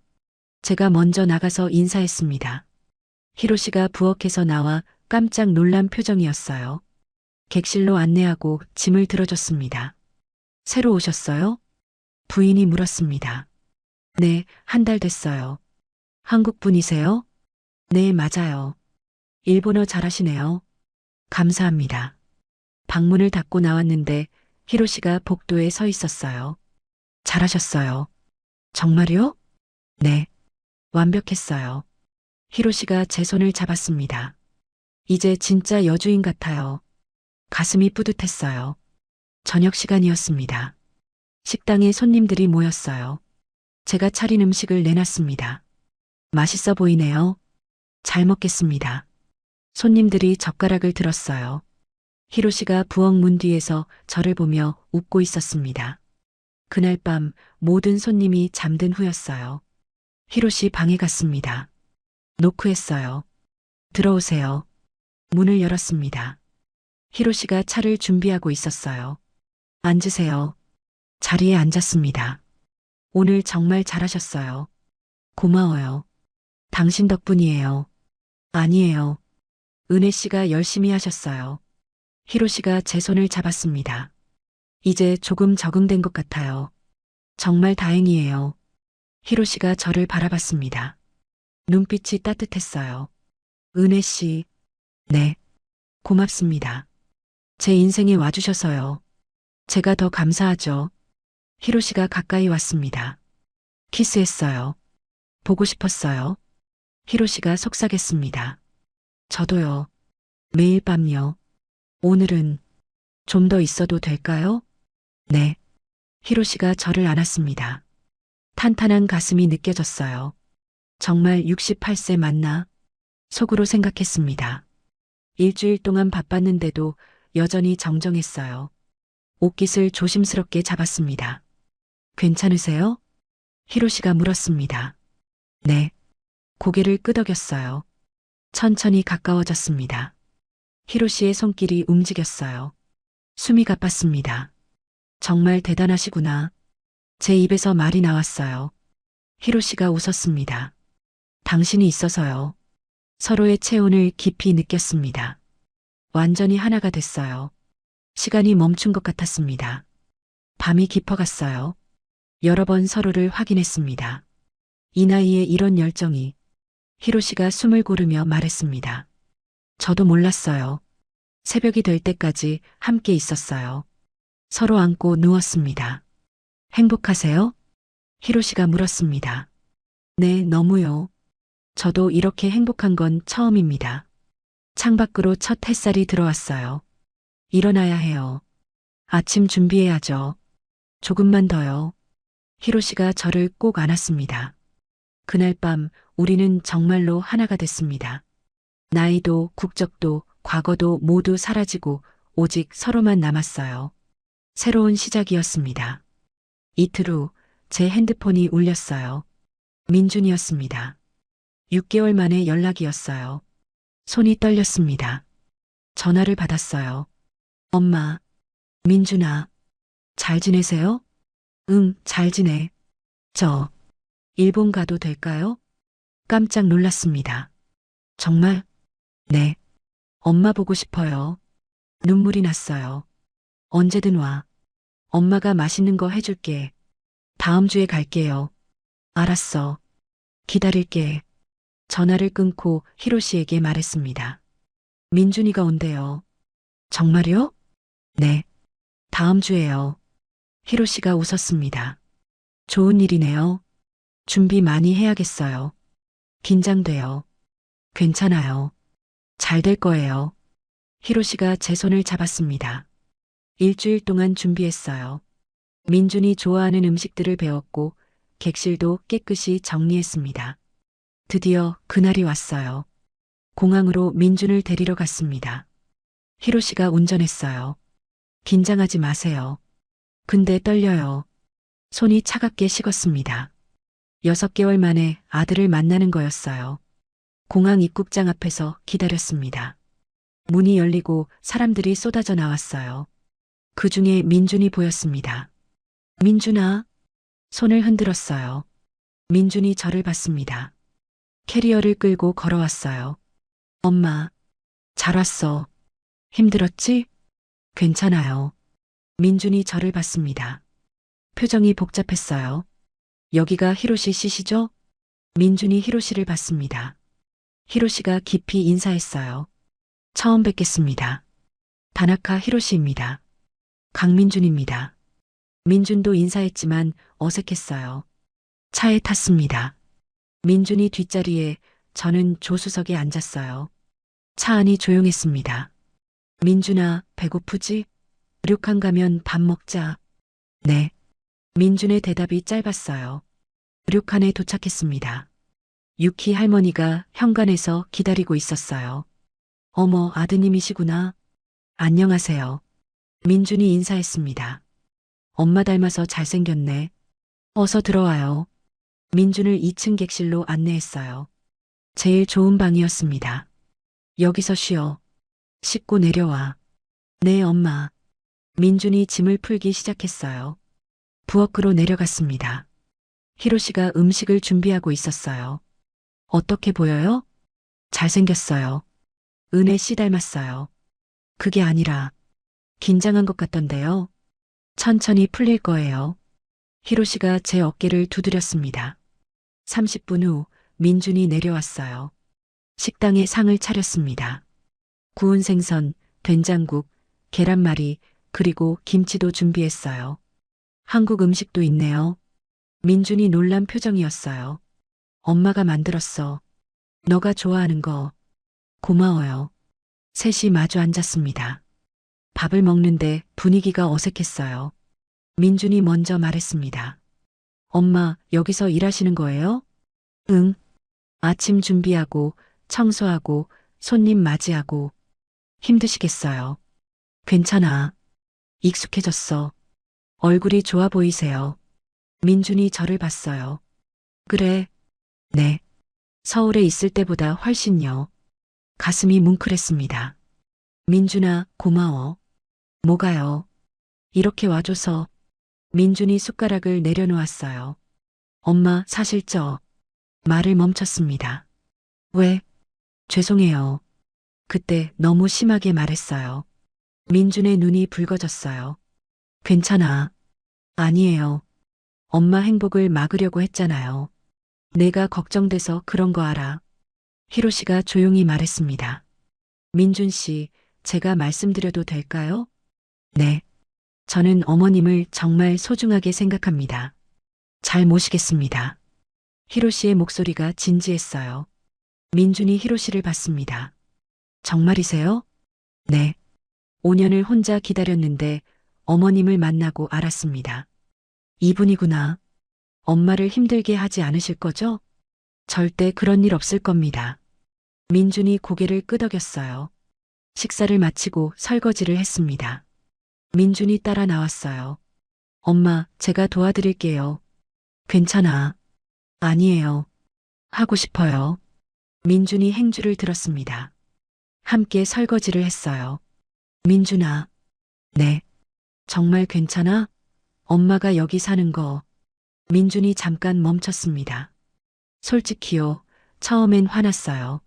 제가 먼저 나가서 인사했습니다. 히로시가 부엌에서 나와 깜짝 놀란 표정이었어요. 객실로 안내하고 짐을 들어줬습니다. 새로 오셨어요? 부인이 물었습니다. 네, 한 달 됐어요. 한국 분이세요? 네, 맞아요. 일본어 잘하시네요. 감사합니다. 방문을 닫고 나왔는데 히로시가 복도에 서 있었어요. 잘하셨어요. 정말요? 네. 완벽했어요. 히로시가 제 손을 잡았습니다. 이제 진짜 여주인 같아요. 가슴이 뿌듯했어요. 저녁 시간이었습니다. 식당에 손님들이 모였어요. 제가 차린 음식을 내놨습니다. 맛있어 보이네요. 잘 먹겠습니다. 손님들이 젓가락을 들었어요. 히로시가 부엌 문 뒤에서 저를 보며 웃고 있었습니다. 그날 밤 모든 손님이 잠든 후였어요. 히로시 방에 갔습니다. 노크했어요. 들어오세요. 문을 열었습니다. 히로시가 차를 준비하고 있었어요. 앉으세요. 자리에 앉았습니다. 오늘 정말 잘하셨어요. 고마워요. 당신 덕분이에요. 아니에요. 은혜 씨가 열심히 하셨어요. 히로시가 제 손을 잡았습니다. 이제 조금 적응된 것 같아요. 정말 다행이에요. 히로시가 저를 바라봤습니다. 눈빛이 따뜻했어요. 은혜 씨. 네. 고맙습니다. 제 인생에 와주셔서요. 제가 더 감사하죠. 히로시가 가까이 왔습니다. 키스했어요. 보고 싶었어요. 히로시가 속삭였습니다. 저도요. 매일 밤요. 오늘은 좀 더 있어도 될까요? 네. 히로시가 저를 안았습니다. 탄탄한 가슴이 느껴졌어요. 정말 68세 맞나? 속으로 생각했습니다. 일주일 동안 바빴는데도 여전히 정정했어요. 옷깃을 조심스럽게 잡았습니다. 괜찮으세요? 히로시가 물었습니다. 네. 고개를 끄덕였어요. 천천히 가까워졌습니다. 히로시의 손길이 움직였어요. 숨이 가빴습니다. 정말 대단하시구나. 제 입에서 말이 나왔어요. 히로시가 웃었습니다. 당신이 있어서요. 서로의 체온을 깊이 느꼈습니다. 완전히 하나가 됐어요. 시간이 멈춘 것 같았습니다. 밤이 깊어갔어요. 여러 번 서로를 확인했습니다. 이 나이에 이런 열정이. 히로시가 숨을 고르며 말했습니다. 저도 몰랐어요. 새벽이 될 때까지 함께 있었어요. 서로 안고 누웠습니다. 행복하세요? 히로시가 물었습니다. 네, 너무요. 저도 이렇게 행복한 건 처음입니다. 창밖으로 첫 햇살이 들어왔어요. 일어나야 해요. 아침 준비해야죠. 조금만 더요. 히로시가 저를 꼭 안았습니다. 그날 밤 우리는 정말로 하나가 됐습니다. 나이도 국적도 과거도 모두 사라지고 오직 서로만 남았어요. 새로운 시작이었습니다. 이틀 후 제 핸드폰이 울렸어요. 민준이었습니다. 6개월 만에 연락이었어요. 손이 떨렸습니다. 전화를 받았어요. 엄마, 민준아, 잘 지내세요? 응, 잘 지내. 저, 일본 가도 될까요? 깜짝 놀랐습니다. 정말? 네. 엄마 보고 싶어요. 눈물이 났어요. 언제든 와. 엄마가 맛있는 거 해줄게. 다음 주에 갈게요. 알았어. 기다릴게. 전화를 끊고 히로시에게 말했습니다. 민준이가 온대요. 정말요? 네. 다음 주에요. 히로시가 웃었습니다. 좋은 일이네요. 준비 많이 해야겠어요. 긴장돼요. 괜찮아요. 잘 될 거예요. 히로시가 제 손을 잡았습니다. 일주일 동안 준비했어요. 민준이 좋아하는 음식들을 배웠고 객실도 깨끗이 정리했습니다. 드디어 그날이 왔어요. 공항으로 민준을 데리러 갔습니다. 히로시가 운전했어요. 긴장하지 마세요. 근데 떨려요. 손이 차갑게 식었습니다. 6개월 만에 아들을 만나는 거였어요. 공항 입국장 앞에서 기다렸습니다. 문이 열리고 사람들이 쏟아져 나왔어요. 그 중에 민준이 보였습니다. 민준아. 손을 흔들었어요. 민준이 저를 봤습니다. 캐리어를 끌고 걸어왔어요. 엄마, 잘 왔어. 힘들었지? 괜찮아요. 민준이 저를 봤습니다. 표정이 복잡했어요. 여기가 히로시 씨시죠? 민준이 히로시를 봤습니다. 히로시가 깊이 인사했어요. 처음 뵙겠습니다. 다나카 히로시입니다. 강민준입니다. 민준도 인사했지만 어색했어요. 차에 탔습니다. 민준이 뒷자리에 저는 조수석에 앉았어요. 차 안이 조용했습니다. 민준아, 배고프지? 료칸 가면 밥 먹자. 네. 민준의 대답이 짧았어요. 료칸에 도착했습니다. 유키 할머니가 현관에서 기다리고 있었어요. 어머, 아드님이시구나. 안녕하세요. 민준이 인사했습니다. 엄마 닮아서 잘생겼네. 어서 들어와요. 민준을 2층 객실로 안내했어요. 제일 좋은 방이었습니다. 여기서 쉬어. 씻고 내려와. 네, 엄마. 민준이 짐을 풀기 시작했어요. 부엌으로 내려갔습니다. 히로시가 음식을 준비하고 있었어요. 어떻게 보여요? 잘생겼어요. 은혜 씨 닮았어요. 그게 아니라 긴장한 것 같던데요. 천천히 풀릴 거예요. 히로시가 제 어깨를 두드렸습니다. 30분 후 민준이 내려왔어요. 식당에 상을 차렸습니다. 구운 생선, 된장국, 계란말이, 그리고 김치도 준비했어요. 한국 음식도 있네요. 민준이 놀란 표정이었어요. 엄마가 만들었어. 너가 좋아하는 거. 고마워요. 셋이 마주 앉았습니다. 밥을 먹는데 분위기가 어색했어요. 민준이 먼저 말했습니다. 엄마, 여기서 일하시는 거예요? 응. 아침 준비하고, 청소하고, 손님 맞이하고. 힘드시겠어요. 괜찮아. 익숙해졌어. 얼굴이 좋아 보이세요. 민준이 저를 봤어요. 그래. 네. 서울에 있을 때보다 훨씬요. 가슴이 뭉클했습니다. 민준아, 고마워. 뭐가요? 이렇게 와줘서. 민준이 숟가락을 내려놓았어요. 엄마, 사실 말을 멈췄습니다. 왜? 죄송해요. 그때 너무 심하게 말했어요. 민준의 눈이 붉어졌어요. 괜찮아. 아니에요. 엄마 행복을 막으려고 했잖아요. 내가 걱정돼서 그런 거 알아. 히로시가 조용히 말했습니다. 민준 씨, 제가 말씀드려도 될까요? 네. 저는 어머님을 정말 소중하게 생각합니다. 잘 모시겠습니다. 히로시의 목소리가 진지했어요. 민준이 히로시를 봤습니다. 정말이세요? 네. 5년을 혼자 기다렸는데 어머님을 만나고 알았습니다. 이분이구나. 엄마를 힘들게 하지 않으실 거죠? 절대 그런 일 없을 겁니다. 민준이 고개를 끄덕였어요. 식사를 마치고 설거지를 했습니다. 민준이 따라 나왔어요. 엄마, 제가 도와드릴게요. 괜찮아. 아니에요. 하고 싶어요. 민준이 행주를 들었습니다. 함께 설거지를 했어요. 민준아. 네. 정말 괜찮아? 엄마가 여기 사는 거. 민준이 잠깐 멈췄습니다. 솔직히요. 처음엔 화났어요.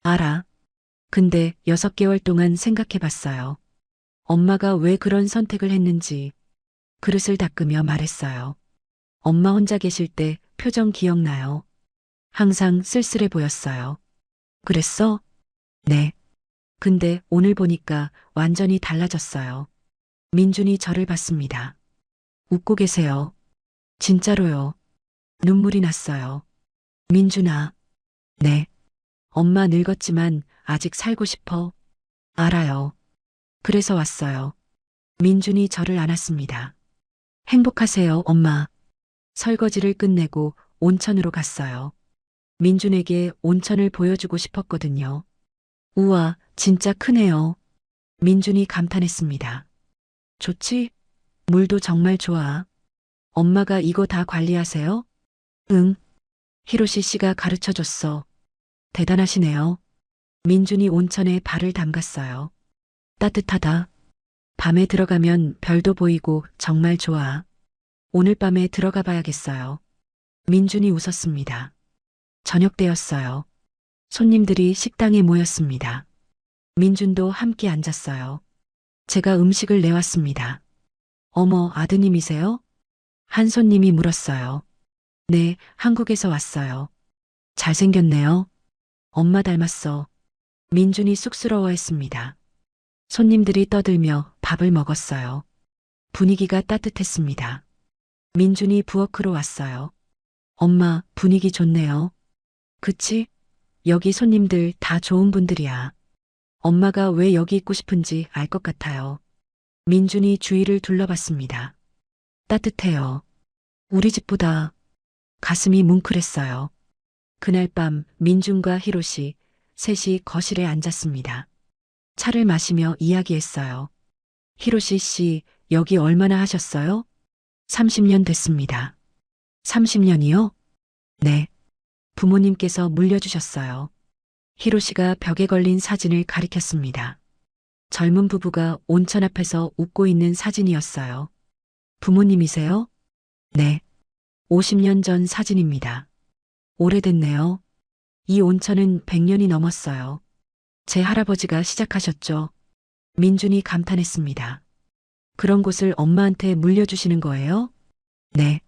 알아. 근데 6개월 동안 생각해 봤어요. 엄마가 왜 그런 선택을 했는지. 그릇을 닦으며 말했어요. 엄마 혼자 계실 때 표정 기억나요? 항상 쓸쓸해 보였어요. 그랬어? 네. 근데 오늘 보니까 완전히 달라졌어요. 민준이 저를 봤습니다. 웃고 계세요. 진짜로요. 눈물이 났어요. 민준아. 네. 엄마 늙었지만 아직 살고 싶어. 알아요. 그래서 왔어요. 민준이 저를 안았습니다. 행복하세요, 엄마. 설거지를 끝내고 온천으로 갔어요. 민준에게 온천을 보여주고 싶었거든요. 우와, 진짜 크네요. 민준이 감탄했습니다. 좋지? 물도 정말 좋아. 엄마가 이거 다 관리하세요? 응. 히로시 씨가 가르쳐 줬어. 대단하시네요. 민준이 온천에 발을 담갔어요. 따뜻하다. 밤에 들어가면 별도 보이고 정말 좋아. 오늘 밤에 들어가 봐야겠어요. 민준이 웃었습니다. 저녁 때였어요. 손님들이 식당에 모였습니다. 민준도 함께 앉았어요. 제가 음식을 내왔습니다. 어머, 아드님이세요? 한 손님이 물었어요. 네, 한국에서 왔어요. 잘생겼네요. 엄마 닮았어. 민준이 쑥스러워했습니다. 손님들이 떠들며 밥을 먹었어요. 분위기가 따뜻했습니다. 민준이 부엌으로 왔어요. 엄마, 분위기 좋네요. 그치? 여기 손님들 다 좋은 분들이야. 엄마가 왜 여기 있고 싶은지 알 것 같아요. 민준이 주위를 둘러봤습니다. 따뜻해요. 우리 집보다. 가슴이 뭉클했어요. 그날 밤 민준과 히로시 셋이 거실에 앉았습니다. 차를 마시며 이야기했어요. 히로시 씨, 여기 얼마나 하셨어요? 30년 됐습니다. 30년이요? 네. 부모님께서 물려주셨어요. 히로시가 벽에 걸린 사진을 가리켰습니다. 젊은 부부가 온천 앞에서 웃고 있는 사진이었어요. 부모님이세요? 네. 50년 전 사진입니다. 오래됐네요. 이 온천은 100년이 넘었어요. 제 할아버지가 시작하셨죠. 민준이 감탄했습니다. 그런 곳을 엄마한테 물려주시는 거예요? 네.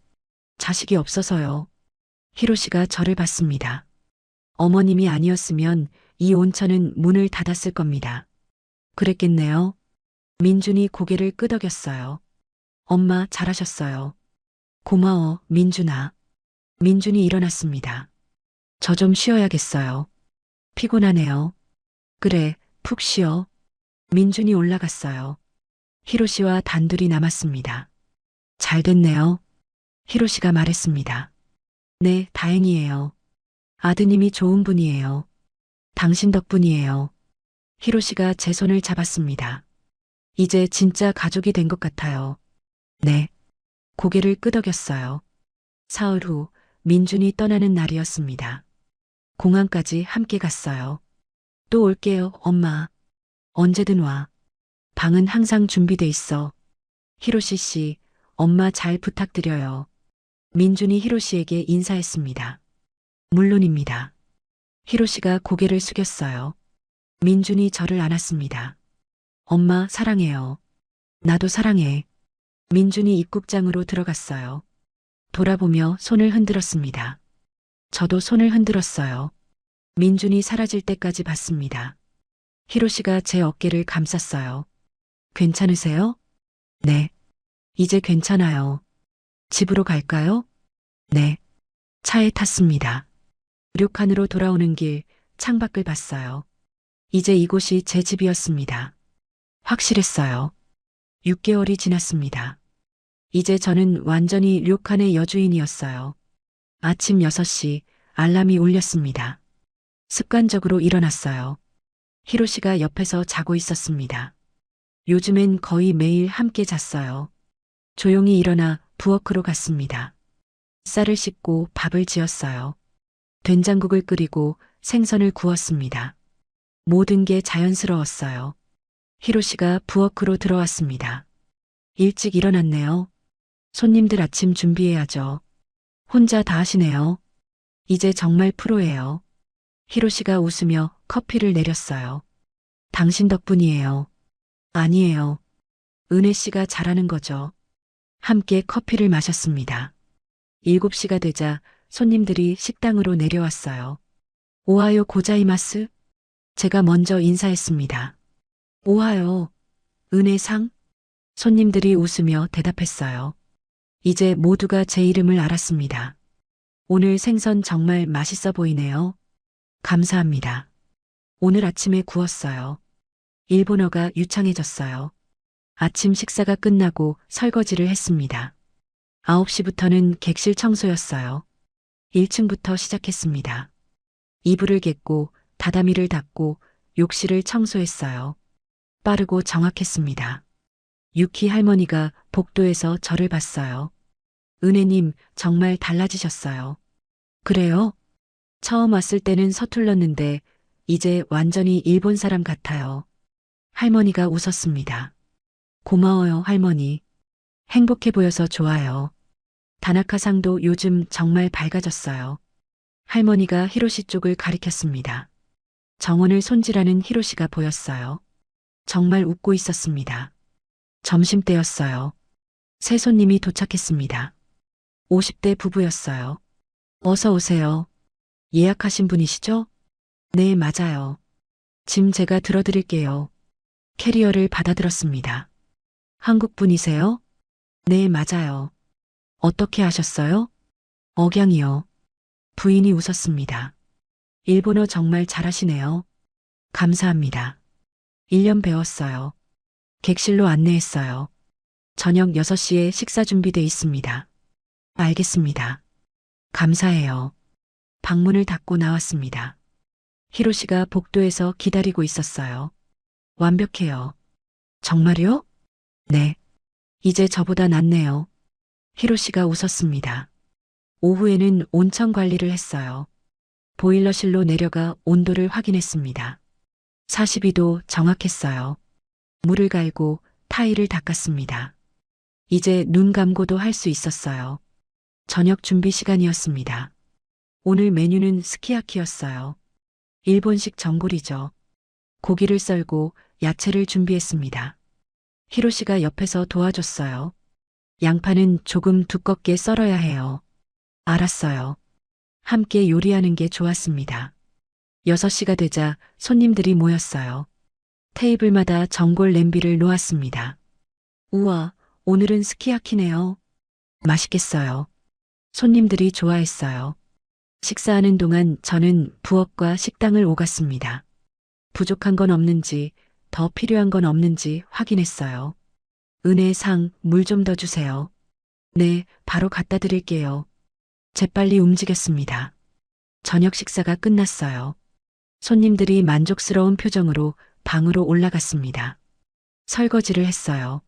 자식이 없어서요. 히로시가 저를 봤습니다. 어머님이 아니었으면 이 온천은 문을 닫았을 겁니다. 그랬겠네요. 민준이 고개를 끄덕였어요. 엄마 잘하셨어요. 고마워, 민준아. 민준이 일어났습니다. 저 좀 쉬어야겠어요. 피곤하네요. 그래, 푹 쉬어. 민준이 올라갔어요. 히로시와 단둘이 남았습니다. 잘 됐네요. 히로시가 말했습니다. 네, 다행이에요. 아드님이 좋은 분이에요. 당신 덕분이에요. 히로시가 제 손을 잡았습니다. 이제 진짜 가족이 된 것 같아요. 네. 고개를 끄덕였어요. 사흘 후 민준이 떠나는 날이었습니다. 공항까지 함께 갔어요. 또 올게요, 엄마. 언제든 와. 방은 항상 준비돼 있어. 히로시 씨, 엄마 잘 부탁드려요. 민준이 히로시에게 인사했습니다. 물론입니다. 히로시가 고개를 숙였어요. 민준이 저를 안았습니다. 엄마 사랑해요. 나도 사랑해. 민준이 입국장으로 들어갔어요. 돌아보며 손을 흔들었습니다. 저도 손을 흔들었어요. 민준이 사라질 때까지 봤습니다. 히로시가 제 어깨를 감쌌어요. 괜찮으세요? 네. 이제 괜찮아요. 집으로 갈까요? 네. 차에 탔습니다. 료칸으로 돌아오는 길 창밖을 봤어요. 이제 이곳이 제 집이었습니다. 확실했어요. 6개월이 지났습니다. 이제 저는 완전히 료칸의 여주인이었어요. 아침 6시 알람이 울렸습니다. 습관적으로 일어났어요. 히로시가 옆에서 자고 있었습니다. 요즘엔 거의 매일 함께 잤어요. 조용히 일어나 부엌으로 갔습니다. 쌀을 씻고 밥을 지었어요. 된장국을 끓이고 생선을 구웠습니다. 모든 게 자연스러웠어요. 히로시가 부엌으로 들어왔습니다. 일찍 일어났네요. 손님들 아침 준비해야죠. 혼자 다 하시네요. 이제 정말 프로예요. 히로시가 웃으며 커피를 내렸어요. 당신 덕분이에요. 아니에요. 은혜 씨가 잘하는 거죠. 함께 커피를 마셨습니다. 7시가 되자 손님들이 식당으로 내려왔어요. 오하요 고자이마스? 제가 먼저 인사했습니다. 오하요. 은혜상? 손님들이 웃으며 대답했어요. 이제 모두가 제 이름을 알았습니다. 오늘 생선 정말 맛있어 보이네요. 감사합니다. 오늘 아침에 구웠어요. 일본어가 유창해졌어요. 아침 식사가 끝나고 설거지를 했습니다. 9시부터는 객실 청소였어요. 1층부터 시작했습니다. 이불을 개고 다다미를 닦고 욕실을 청소했어요. 빠르고 정확했습니다. 유키 할머니가 복도에서 저를 봤어요. 은혜님 정말 달라지셨어요. 그래요? 처음 왔을 때는 서툴렀는데 이제 완전히 일본 사람 같아요. 할머니가 웃었습니다. 고마워요, 할머니. 행복해 보여서 좋아요. 다나카 상도 요즘 정말 밝아졌어요. 할머니가 히로시 쪽을 가리켰습니다. 정원을 손질하는 히로시가 보였어요. 정말 웃고 있었습니다. 점심때였어요. 새 손님이 도착했습니다. 50대 부부였어요. 어서 오세요. 예약하신 분이시죠? 네, 맞아요. 짐 제가 들어드릴게요. 캐리어를 받아들었습니다. 한국 분이세요? 네, 맞아요. 어떻게 하셨어요? 억양이요. 부인이 웃었습니다. 일본어 정말 잘하시네요. 감사합니다. 1년 배웠어요. 객실로 안내했어요. 저녁 6시에 식사 준비돼 있습니다. 알겠습니다. 감사해요. 방문을 닫고 나왔습니다. 히로시가 복도에서 기다리고 있었어요. 완벽해요. 정말요? 네. 이제 저보다 낫네요. 히로시가 웃었습니다. 오후에는 온천 관리를 했어요. 보일러실로 내려가 온도를 확인했습니다. 42도 정확했어요. 물을 갈고 타일을 닦았습니다. 이제 눈 감고도 할 수 있었어요. 저녁 준비 시간이었습니다. 오늘 메뉴는 스키야키였어요. 일본식 전골이죠. 고기를 썰고 야채를 준비했습니다. 히로시가 옆에서 도와줬어요. 양파는 조금 두껍게 썰어야 해요. 알았어요. 함께 요리하는 게 좋았습니다. 6시가 되자 손님들이 모였어요. 테이블마다 전골 냄비를 놓았습니다. 우와, 오늘은 스키야키네요. 맛있겠어요. 손님들이 좋아했어요. 식사하는 동안 저는 부엌과 식당을 오갔습니다. 부족한 건 없는지, 더 필요한 건 없는지 확인했어요. 은혜상, 물 좀 더 주세요. 네, 바로 갖다 드릴게요. 재빨리 움직였습니다. 저녁 식사가 끝났어요. 손님들이 만족스러운 표정으로 방으로 올라갔습니다. 설거지를 했어요.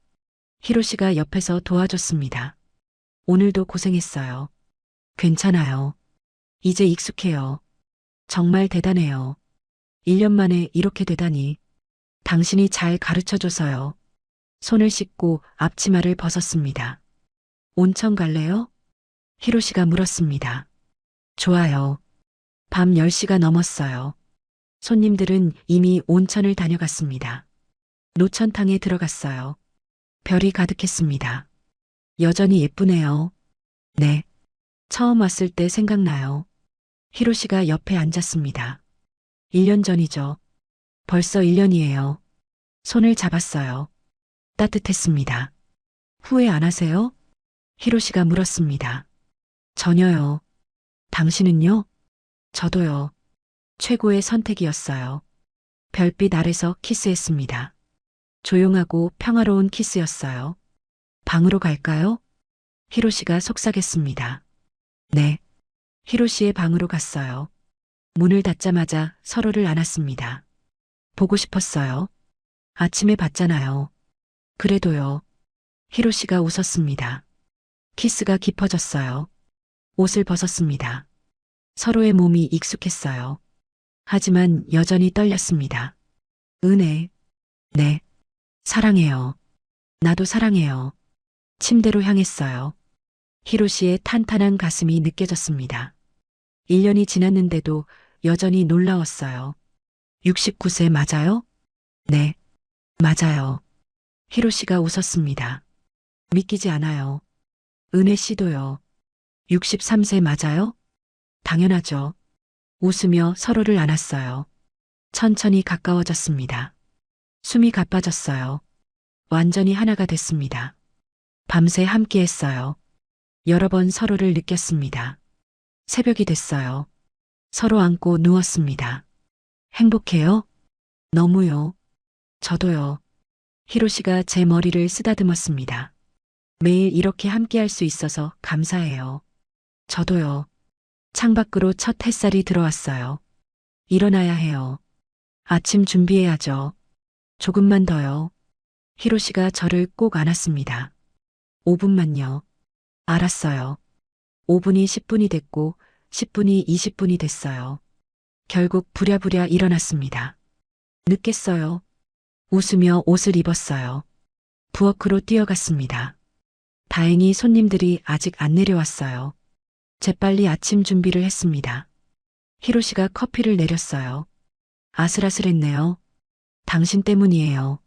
히로시가 옆에서 도와줬습니다. 오늘도 고생했어요. 괜찮아요. 이제 익숙해요. 정말 대단해요. 1년 만에 이렇게 되다니. 당신이 잘 가르쳐줘서요. 손을 씻고 앞치마를 벗었습니다. 온천 갈래요? 히로시가 물었습니다. 좋아요. 밤 10시가 넘었어요. 손님들은 이미 온천을 다녀갔습니다. 노천탕에 들어갔어요. 별이 가득했습니다. 여전히 예쁘네요. 네. 처음 왔을 때 생각나요. 히로시가 옆에 앉았습니다. 1년 전이죠. 벌써 1년이에요. 손을 잡았어요. 따뜻했습니다. 후회 안 하세요? 히로시가 물었습니다. 전혀요. 당신은요? 저도요. 최고의 선택이었어요. 별빛 아래서 키스했습니다. 조용하고 평화로운 키스였어요. 방으로 갈까요? 히로시가 속삭였습니다. 네. 히로시의 방으로 갔어요. 문을 닫자마자 서로를 안았습니다. 보고 싶었어요. 아침에 봤잖아요. 그래도요. 히로시가 웃었습니다. 키스가 깊어졌어요. 옷을 벗었습니다. 서로의 몸이 익숙했어요. 하지만 여전히 떨렸습니다. 은혜. 네. 사랑해요. 나도 사랑해요. 침대로 향했어요. 히로시의 탄탄한 가슴이 느껴졌습니다. 1년이 지났는데도 여전히 놀라웠어요. 69세 맞아요? 네. 맞아요. 히로시가 웃었습니다. 믿기지 않아요. 은혜 씨도요. 63세 맞아요? 당연하죠. 웃으며 서로를 안았어요. 천천히 가까워졌습니다. 숨이 가빠졌어요. 완전히 하나가 됐습니다. 밤새 함께 했어요. 여러 번 서로를 느꼈습니다. 새벽이 됐어요. 서로 안고 누웠습니다. 행복해요? 너무요. 저도요. 히로시가 제 머리를 쓰다듬었습니다. 매일 이렇게 함께 할 수 있어서 감사해요. 저도요. 창밖으로 첫 햇살이 들어왔어요. 일어나야 해요. 아침 준비해야죠. 조금만 더요. 히로시가 저를 꼭 안았습니다. 5분만요. 알았어요. 5분이 10분이 됐고 10분이 20분이 됐어요. 결국 부랴부랴 일어났습니다. 늦겠어요. 웃으며 옷을 입었어요. 부엌으로 뛰어갔습니다. 다행히 손님들이 아직 안 내려왔어요. 재빨리 아침 준비를 했습니다. 히로시가 커피를 내렸어요. 아슬아슬했네요. 당신 때문이에요.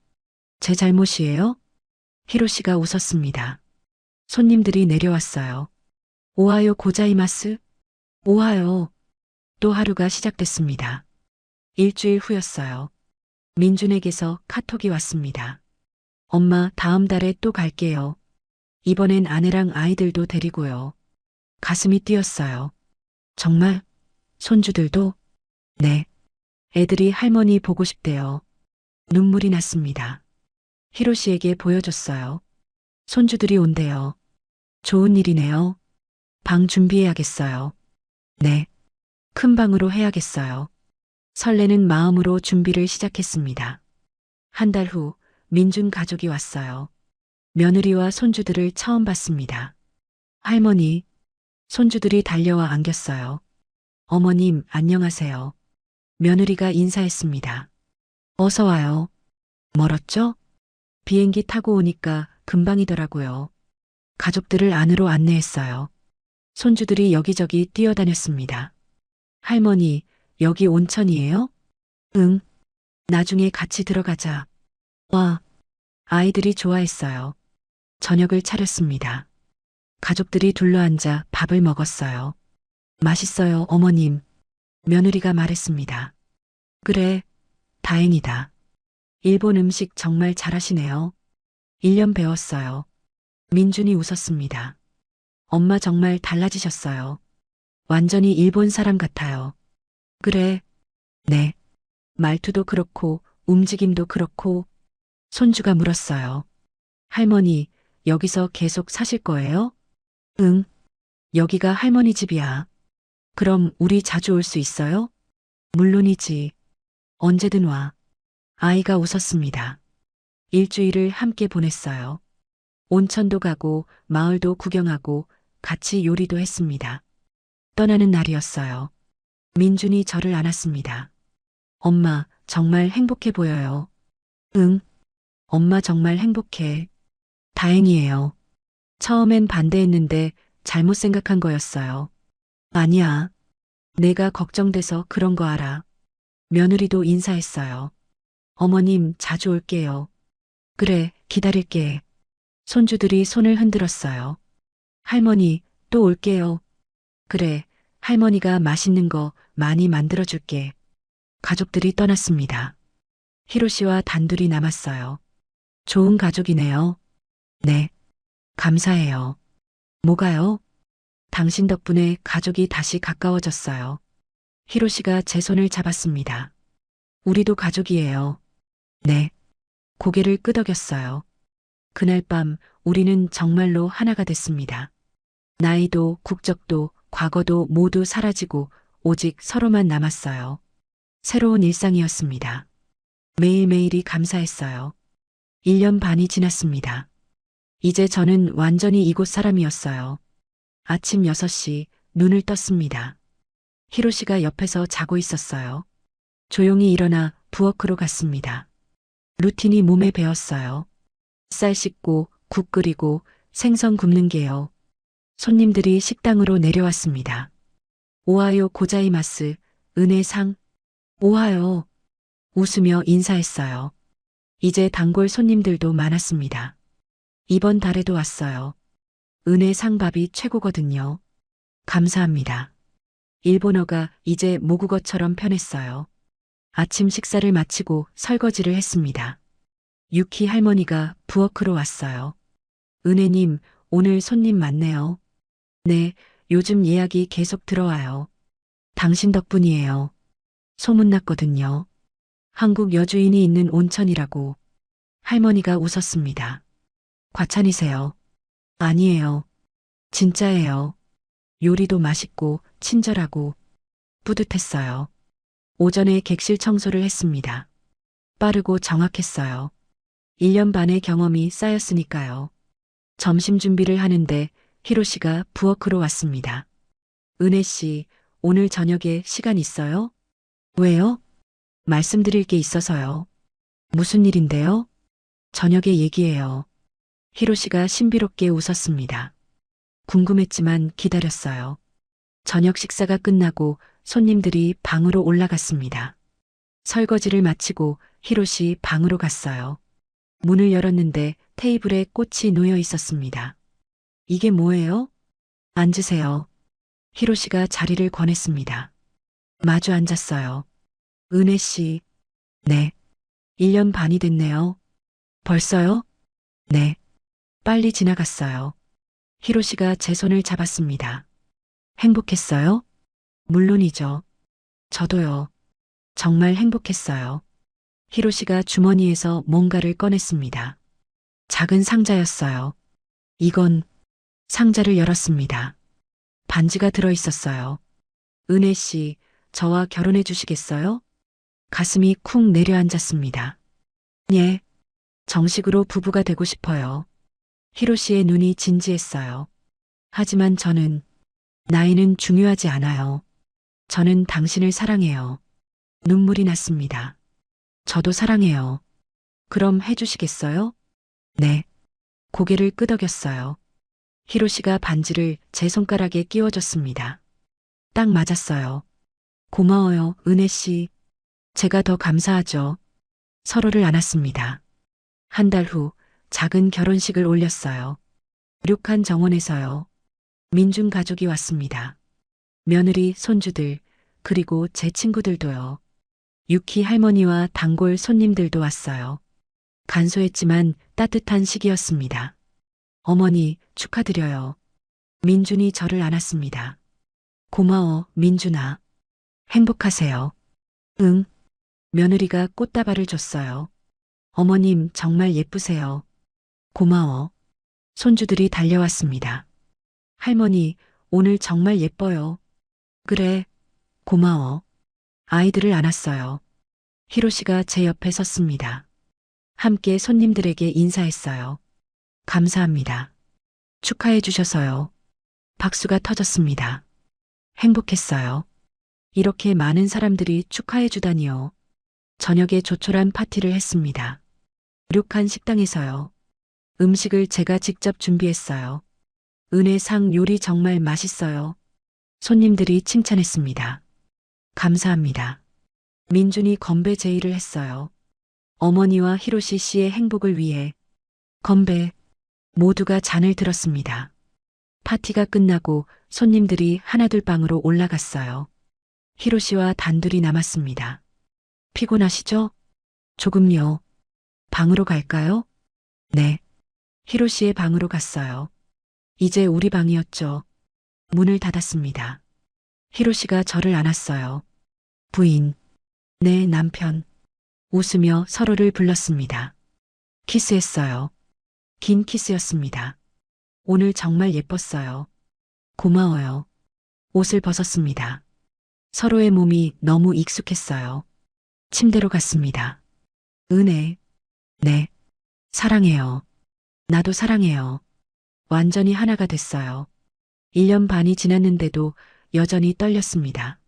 제 잘못이에요? 히로시가 웃었습니다. 손님들이 내려왔어요. 오하요 고자이마스? 오하요. 또 하루가 시작됐습니다. 일주일 후였어요. 민준에게서 카톡이 왔습니다. 엄마, 다음 달에 또 갈게요. 이번엔 아내랑 아이들도 데리고요. 가슴이 뛰었어요. 정말? 손주들도? 네. 애들이 할머니 보고 싶대요. 눈물이 났습니다. 히로시에게 보여줬어요. 손주들이 온대요. 좋은 일이네요. 방 준비해야겠어요. 네. 큰 방으로 해야겠어요. 설레는 마음으로 준비를 시작했습니다. 한 달 후 민준 가족이 왔어요. 며느리와 손주들을 처음 봤습니다. 할머니, 손주들이 달려와 안겼어요. 어머님, 안녕하세요. 며느리가 인사했습니다. 어서 와요. 멀었죠? 비행기 타고 오니까 금방이더라고요. 가족들을 안으로 안내했어요. 손주들이 여기저기 뛰어다녔습니다. 할머니, 여기 온천이에요? 응. 나중에 같이 들어가자. 와. 아이들이 좋아했어요. 저녁을 차렸습니다. 가족들이 둘러앉아 밥을 먹었어요. 맛있어요, 어머님. 며느리가 말했습니다. 그래, 다행이다. 일본 음식 정말 잘하시네요. 1년 배웠어요. 민준이 웃었습니다. 엄마 정말 달라지셨어요. 완전히 일본 사람 같아요. 그래. 네. 말투도 그렇고 움직임도 그렇고. 손주가 물었어요. 할머니, 여기서 계속 사실 거예요? 응. 여기가 할머니 집이야. 그럼 우리 자주 올 수 있어요? 물론이지. 언제든 와. 아이가 웃었습니다. 일주일을 함께 보냈어요. 온천도 가고 마을도 구경하고 같이 요리도 했습니다. 떠나는 날이었어요. 민준이 저를 안았습니다. 엄마, 정말 행복해 보여요. 응, 엄마 정말 행복해. 다행이에요. 처음엔 반대했는데 잘못 생각한 거였어요. 아니야. 내가 걱정돼서 그런 거 알아. 며느리도 인사했어요. 어머님, 자주 올게요. 그래, 기다릴게. 손주들이 손을 흔들었어요. 할머니, 또 올게요. 그래, 할머니가 맛있는 거 많이 만들어줄게. 가족들이 떠났습니다. 히로시와 단둘이 남았어요. 좋은 가족이네요. 네, 감사해요. 뭐가요? 당신 덕분에 가족이 다시 가까워졌어요. 히로시가 제 손을 잡았습니다. 우리도 가족이에요. 네. 고개를 끄덕였어요. 그날 밤 우리는 정말로 하나가 됐습니다. 나이도 국적도 과거도 모두 사라지고 오직 서로만 남았어요. 새로운 일상이었습니다. 매일매일이 감사했어요. 1년 반이 지났습니다. 이제 저는 완전히 이곳 사람이었어요. 아침 6시 눈을 떴습니다. 히로시가 옆에서 자고 있었어요. 조용히 일어나 부엌으로 갔습니다. 루틴이 몸에 배었어요. 쌀 씻고 국 끓이고 생선 굽는 게요. 손님들이 식당으로 내려왔습니다. 오하요 고자이마스, 은혜상, 오하요. 웃으며 인사했어요. 이제 단골 손님들도 많았습니다. 이번 달에도 왔어요. 은혜상 밥이 최고거든요. 감사합니다. 일본어가 이제 모국어처럼 편했어요. 아침 식사를 마치고 설거지를 했습니다. 유키 할머니가 부엌으로 왔어요. 은혜님, 오늘 손님 많네요. 네, 요즘 예약이 계속 들어와요. 당신 덕분이에요. 소문났거든요. 한국 여주인이 있는 온천이라고. 할머니가 웃었습니다. 과찬이세요. 아니에요. 진짜예요. 요리도 맛있고 친절하고 뿌듯했어요. 오전에 객실 청소를 했습니다. 빠르고 정확했어요. 1년 반의 경험이 쌓였으니까요. 점심 준비를 하는데 히로시가 부엌으로 왔습니다. 은혜 씨, 오늘 저녁에 시간 있어요? 왜요? 말씀드릴 게 있어서요. 무슨 일인데요? 저녁에 얘기해요. 히로시가 신비롭게 웃었습니다. 궁금했지만 기다렸어요. 저녁 식사가 끝나고 손님들이 방으로 올라갔습니다. 설거지를 마치고 히로시 방으로 갔어요. 문을 열었는데 테이블에 꽃이 놓여 있었습니다. 이게 뭐예요? 앉으세요. 히로시가 자리를 권했습니다. 마주 앉았어요. 은혜 씨. 네. 1년 반이 됐네요. 벌써요? 네. 빨리 지나갔어요. 히로시가 제 손을 잡았습니다. 행복했어요? 물론이죠. 저도요. 정말 행복했어요. 히로시가 주머니에서 뭔가를 꺼냈습니다. 작은 상자였어요. 이건 상자를 열었습니다. 반지가 들어 있었어요. 은혜 씨, 저와 결혼해 주시겠어요? 가슴이 쿵 내려앉았습니다. 예, 정식으로 부부가 되고 싶어요. 히로시의 눈이 진지했어요. 하지만 저는 나이는 중요하지 않아요. 저는 당신을 사랑해요. 눈물이 났습니다. 저도 사랑해요. 그럼 해주시겠어요? 네. 고개를 끄덕였어요. 히로시가 반지를 제 손가락에 끼워줬습니다. 딱 맞았어요. 고마워요, 은혜 씨. 제가 더 감사하죠. 서로를 안았습니다. 한 달 후 작은 결혼식을 올렸어요. 륙한 정원에서요. 민준 가족이 왔습니다. 며느리, 손주들, 그리고 제 친구들도요. 유키 할머니와 단골 손님들도 왔어요. 간소했지만 따뜻한 시기였습니다. 어머니, 축하드려요. 민준이 저를 안았습니다. 고마워, 민준아. 행복하세요. 응. 며느리가 꽃다발을 줬어요. 어머님, 정말 예쁘세요. 고마워. 손주들이 달려왔습니다. 할머니, 오늘 정말 예뻐요. 그래. 고마워. 아이들을 안았어요. 히로시가 제 옆에 섰습니다. 함께 손님들에게 인사했어요. 감사합니다. 축하해 주셔서요. 박수가 터졌습니다. 행복했어요. 이렇게 많은 사람들이 축하해 주다니요. 저녁에 조촐한 파티를 했습니다. 료칸 식당에서요. 음식을 제가 직접 준비했어요. 은혜상 요리 정말 맛있어요. 손님들이 칭찬했습니다. 감사합니다. 민준이 건배 제의를 했어요. 어머니와 히로시 씨의 행복을 위해 건배. 모두가 잔을 들었습니다. 파티가 끝나고 손님들이 하나둘 방으로 올라갔어요. 히로시와 단둘이 남았습니다. 피곤하시죠? 조금요. 방으로 갈까요? 네. 히로시의 방으로 갔어요. 이제 우리 방이었죠. 문을 닫았습니다. 히로시가 저를 안았어요. 부인. 네, 남편. 웃으며 서로를 불렀습니다. 키스했어요. 긴 키스였습니다. 오늘 정말 예뻤어요. 고마워요. 옷을 벗었습니다. 서로의 몸이 너무 익숙했어요. 침대로 갔습니다. 은혜. 네. 사랑해요. 나도 사랑해요. 완전히 하나가 됐어요. 1년 반이 지났는데도 여전히 떨렸습니다.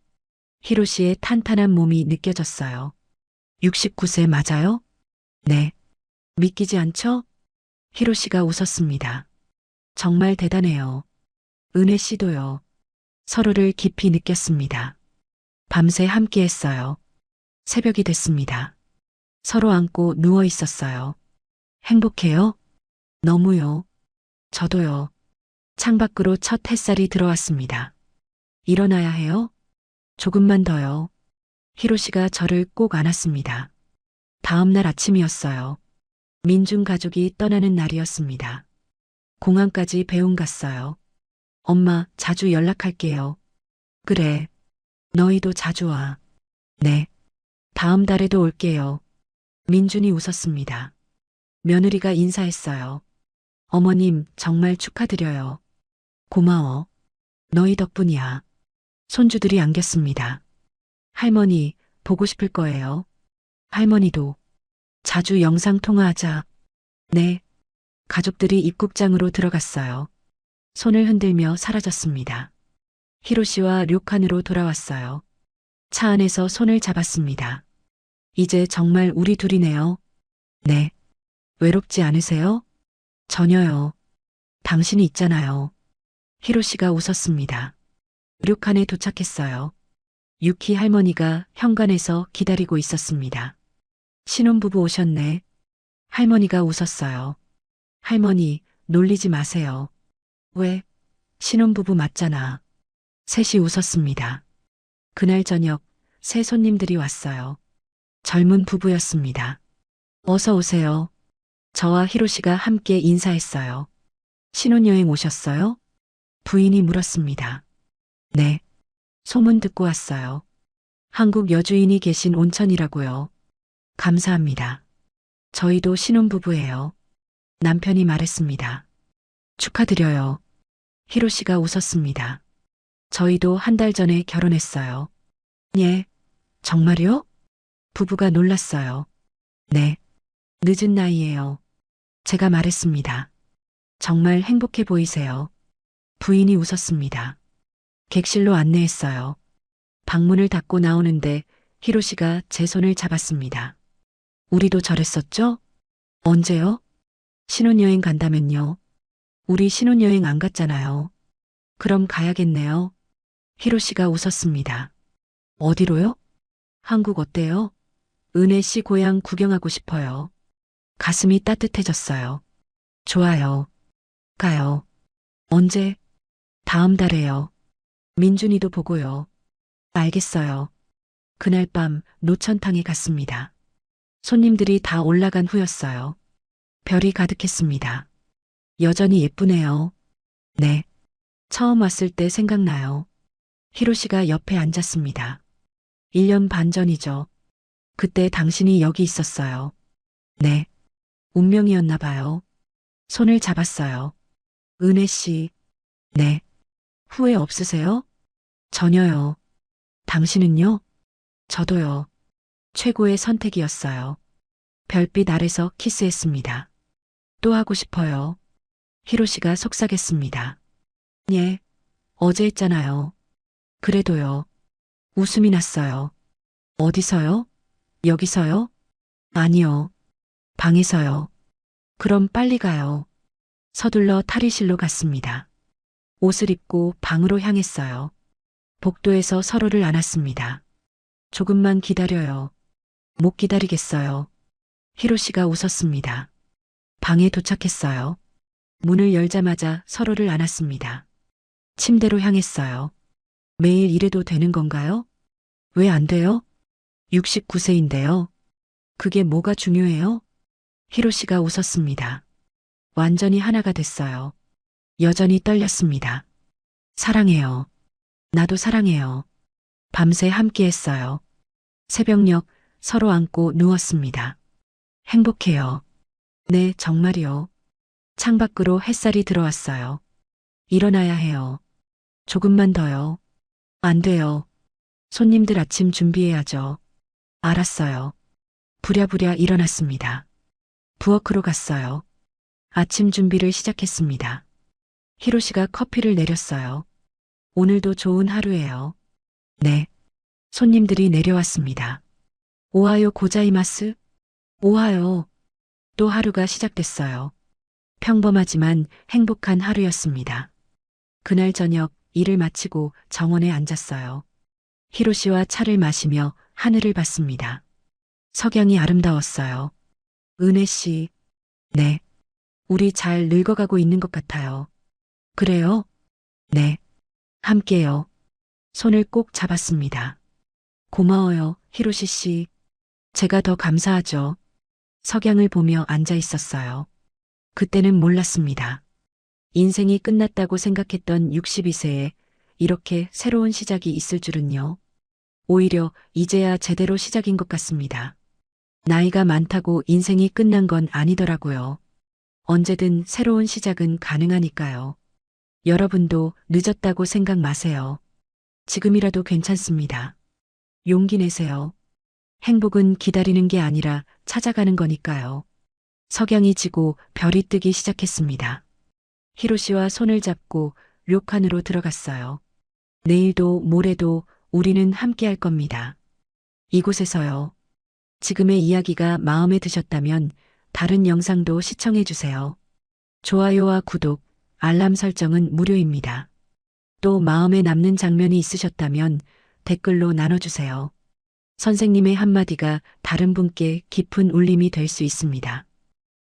히로시의 탄탄한 몸이 느껴졌어요. 69세 맞아요? 네. 믿기지 않죠? 히로시가 웃었습니다. 정말 대단해요. 은혜 씨도요. 서로를 깊이 느꼈습니다. 밤새 함께 했어요. 새벽이 됐습니다. 서로 안고 누워 있었어요. 행복해요? 너무요. 저도요. 창밖으로 첫 햇살이 들어왔습니다. 일어나야 해요? 조금만 더요. 히로시가 저를 꼭 안았습니다. 다음 날 아침이었어요. 민준 가족이 떠나는 날이었습니다. 공항까지 배웅 갔어요. 엄마, 자주 연락할게요. 그래. 너희도 자주 와. 네. 다음 달에도 올게요. 민준이 웃었습니다. 며느리가 인사했어요. 어머님, 정말 축하드려요. 고마워. 너희 덕분이야. 손주들이 안겼습니다. 할머니, 보고 싶을 거예요. 할머니도. 자주 영상 통화하자. 네. 가족들이 입국장으로 들어갔어요. 손을 흔들며 사라졌습니다. 히로시와 료칸으로 돌아왔어요. 차 안에서 손을 잡았습니다. 이제 정말 우리 둘이네요. 네. 외롭지 않으세요? 전혀요. 당신이 있잖아요. 히로시가 웃었습니다. 료칸에 도착했어요. 유키 할머니가 현관에서 기다리고 있었습니다. 신혼부부 오셨네. 할머니가 웃었어요. 할머니, 놀리지 마세요. 왜? 신혼부부 맞잖아. 셋이 웃었습니다. 그날 저녁 새 손님들이 왔어요. 젊은 부부였습니다. 어서 오세요. 저와 히로시가 함께 인사했어요. 신혼여행 오셨어요? 부인이 물었습니다. 네. 소문 듣고 왔어요. 한국 여주인이 계신 온천이라고요. 감사합니다. 저희도 신혼부부예요. 남편이 말했습니다. 축하드려요. 히로시가 웃었습니다. 저희도 한 달 전에 결혼했어요. 예. 정말요? 부부가 놀랐어요. 네. 늦은 나이에요. 제가 말했습니다. 정말 행복해 보이세요. 부인이 웃었습니다. 객실로 안내했어요. 방문을 닫고 나오는데 히로시가 제 손을 잡았습니다. 우리도 저랬었죠? 언제요? 신혼여행 간다면요. 우리 신혼여행 안 갔잖아요. 그럼 가야겠네요. 히로시가 웃었습니다. 어디로요? 한국 어때요? 은혜 씨 고향 구경하고 싶어요. 가슴이 따뜻해졌어요. 좋아요. 가요. 언제? 다음 달에요. 민준이도 보고요. 알겠어요. 그날 밤 노천탕에 갔습니다. 손님들이 다 올라간 후였어요. 별이 가득했습니다. 여전히 예쁘네요. 네. 처음 왔을 때 생각나요. 히로시가 옆에 앉았습니다. 1년 반 전이죠. 그때 당신이 여기 있었어요. 네. 운명이었나 봐요. 손을 잡았어요. 은혜 씨. 네. 후회 없으세요? 전혀요. 당신은요? 저도요. 최고의 선택이었어요. 별빛 아래서 키스했습니다. 또 하고 싶어요. 히로시가 속삭였습니다. 예. 어제 했잖아요. 그래도요. 웃음이 났어요. 어디서요? 여기서요? 아니요. 방에서요. 그럼 빨리 가요. 서둘러 탈의실로 갔습니다. 옷을 입고 방으로 향했어요. 복도에서 서로를 안았습니다. 조금만 기다려요. 못 기다리겠어요. 히로시가 웃었습니다. 방에 도착했어요. 문을 열자마자 서로를 안았습니다. 침대로 향했어요. 매일 이래도 되는 건가요? 왜 안 돼요? 69세인데요. 그게 뭐가 중요해요? 히로시가 웃었습니다. 완전히 하나가 됐어요. 여전히 떨렸습니다. 사랑해요. 나도 사랑해요. 밤새 함께 했어요. 새벽녘 서로 안고 누웠습니다. 행복해요. 네, 정말이요. 창밖으로 햇살이 들어왔어요. 일어나야 해요. 조금만 더요. 안 돼요. 손님들 아침 준비해야죠. 알았어요. 부랴부랴 일어났습니다. 부엌으로 갔어요. 아침 준비를 시작했습니다. 히로시가 커피를 내렸어요. 오늘도 좋은 하루예요. 네. 손님들이 내려왔습니다. 오하요 고자이마스? 오하요. 또 하루가 시작됐어요. 평범하지만 행복한 하루였습니다. 그날 저녁 일을 마치고 정원에 앉았어요. 히로시와 차를 마시며 하늘을 봤습니다. 석양이 아름다웠어요. 은혜 씨. 네. 우리 잘 늙어가고 있는 것 같아요. 그래요? 네. 함께요. 손을 꼭 잡았습니다. 고마워요, 히로시 씨. 제가 더 감사하죠. 석양을 보며 앉아 있었어요. 그때는 몰랐습니다. 인생이 끝났다고 생각했던 62세에 이렇게 새로운 시작이 있을 줄은요. 오히려 이제야 제대로 시작인 것 같습니다. 나이가 많다고 인생이 끝난 건 아니더라고요. 언제든 새로운 시작은 가능하니까요. 여러분도 늦었다고 생각 마세요. 지금이라도 괜찮습니다. 용기 내세요. 행복은 기다리는 게 아니라 찾아가는 거니까요. 석양이 지고 별이 뜨기 시작했습니다. 히로시와 손을 잡고 료칸으로 들어갔어요. 내일도 모레도 우리는 함께 할 겁니다. 이곳에서요. 지금의 이야기가 마음에 드셨다면 다른 영상도 시청해 주세요. 좋아요와 구독, 알람 설정은 무료입니다. 또 마음에 남는 장면이 있으셨다면 댓글로 나눠주세요. 선생님의 한마디가 다른 분께 깊은 울림이 될 수 있습니다.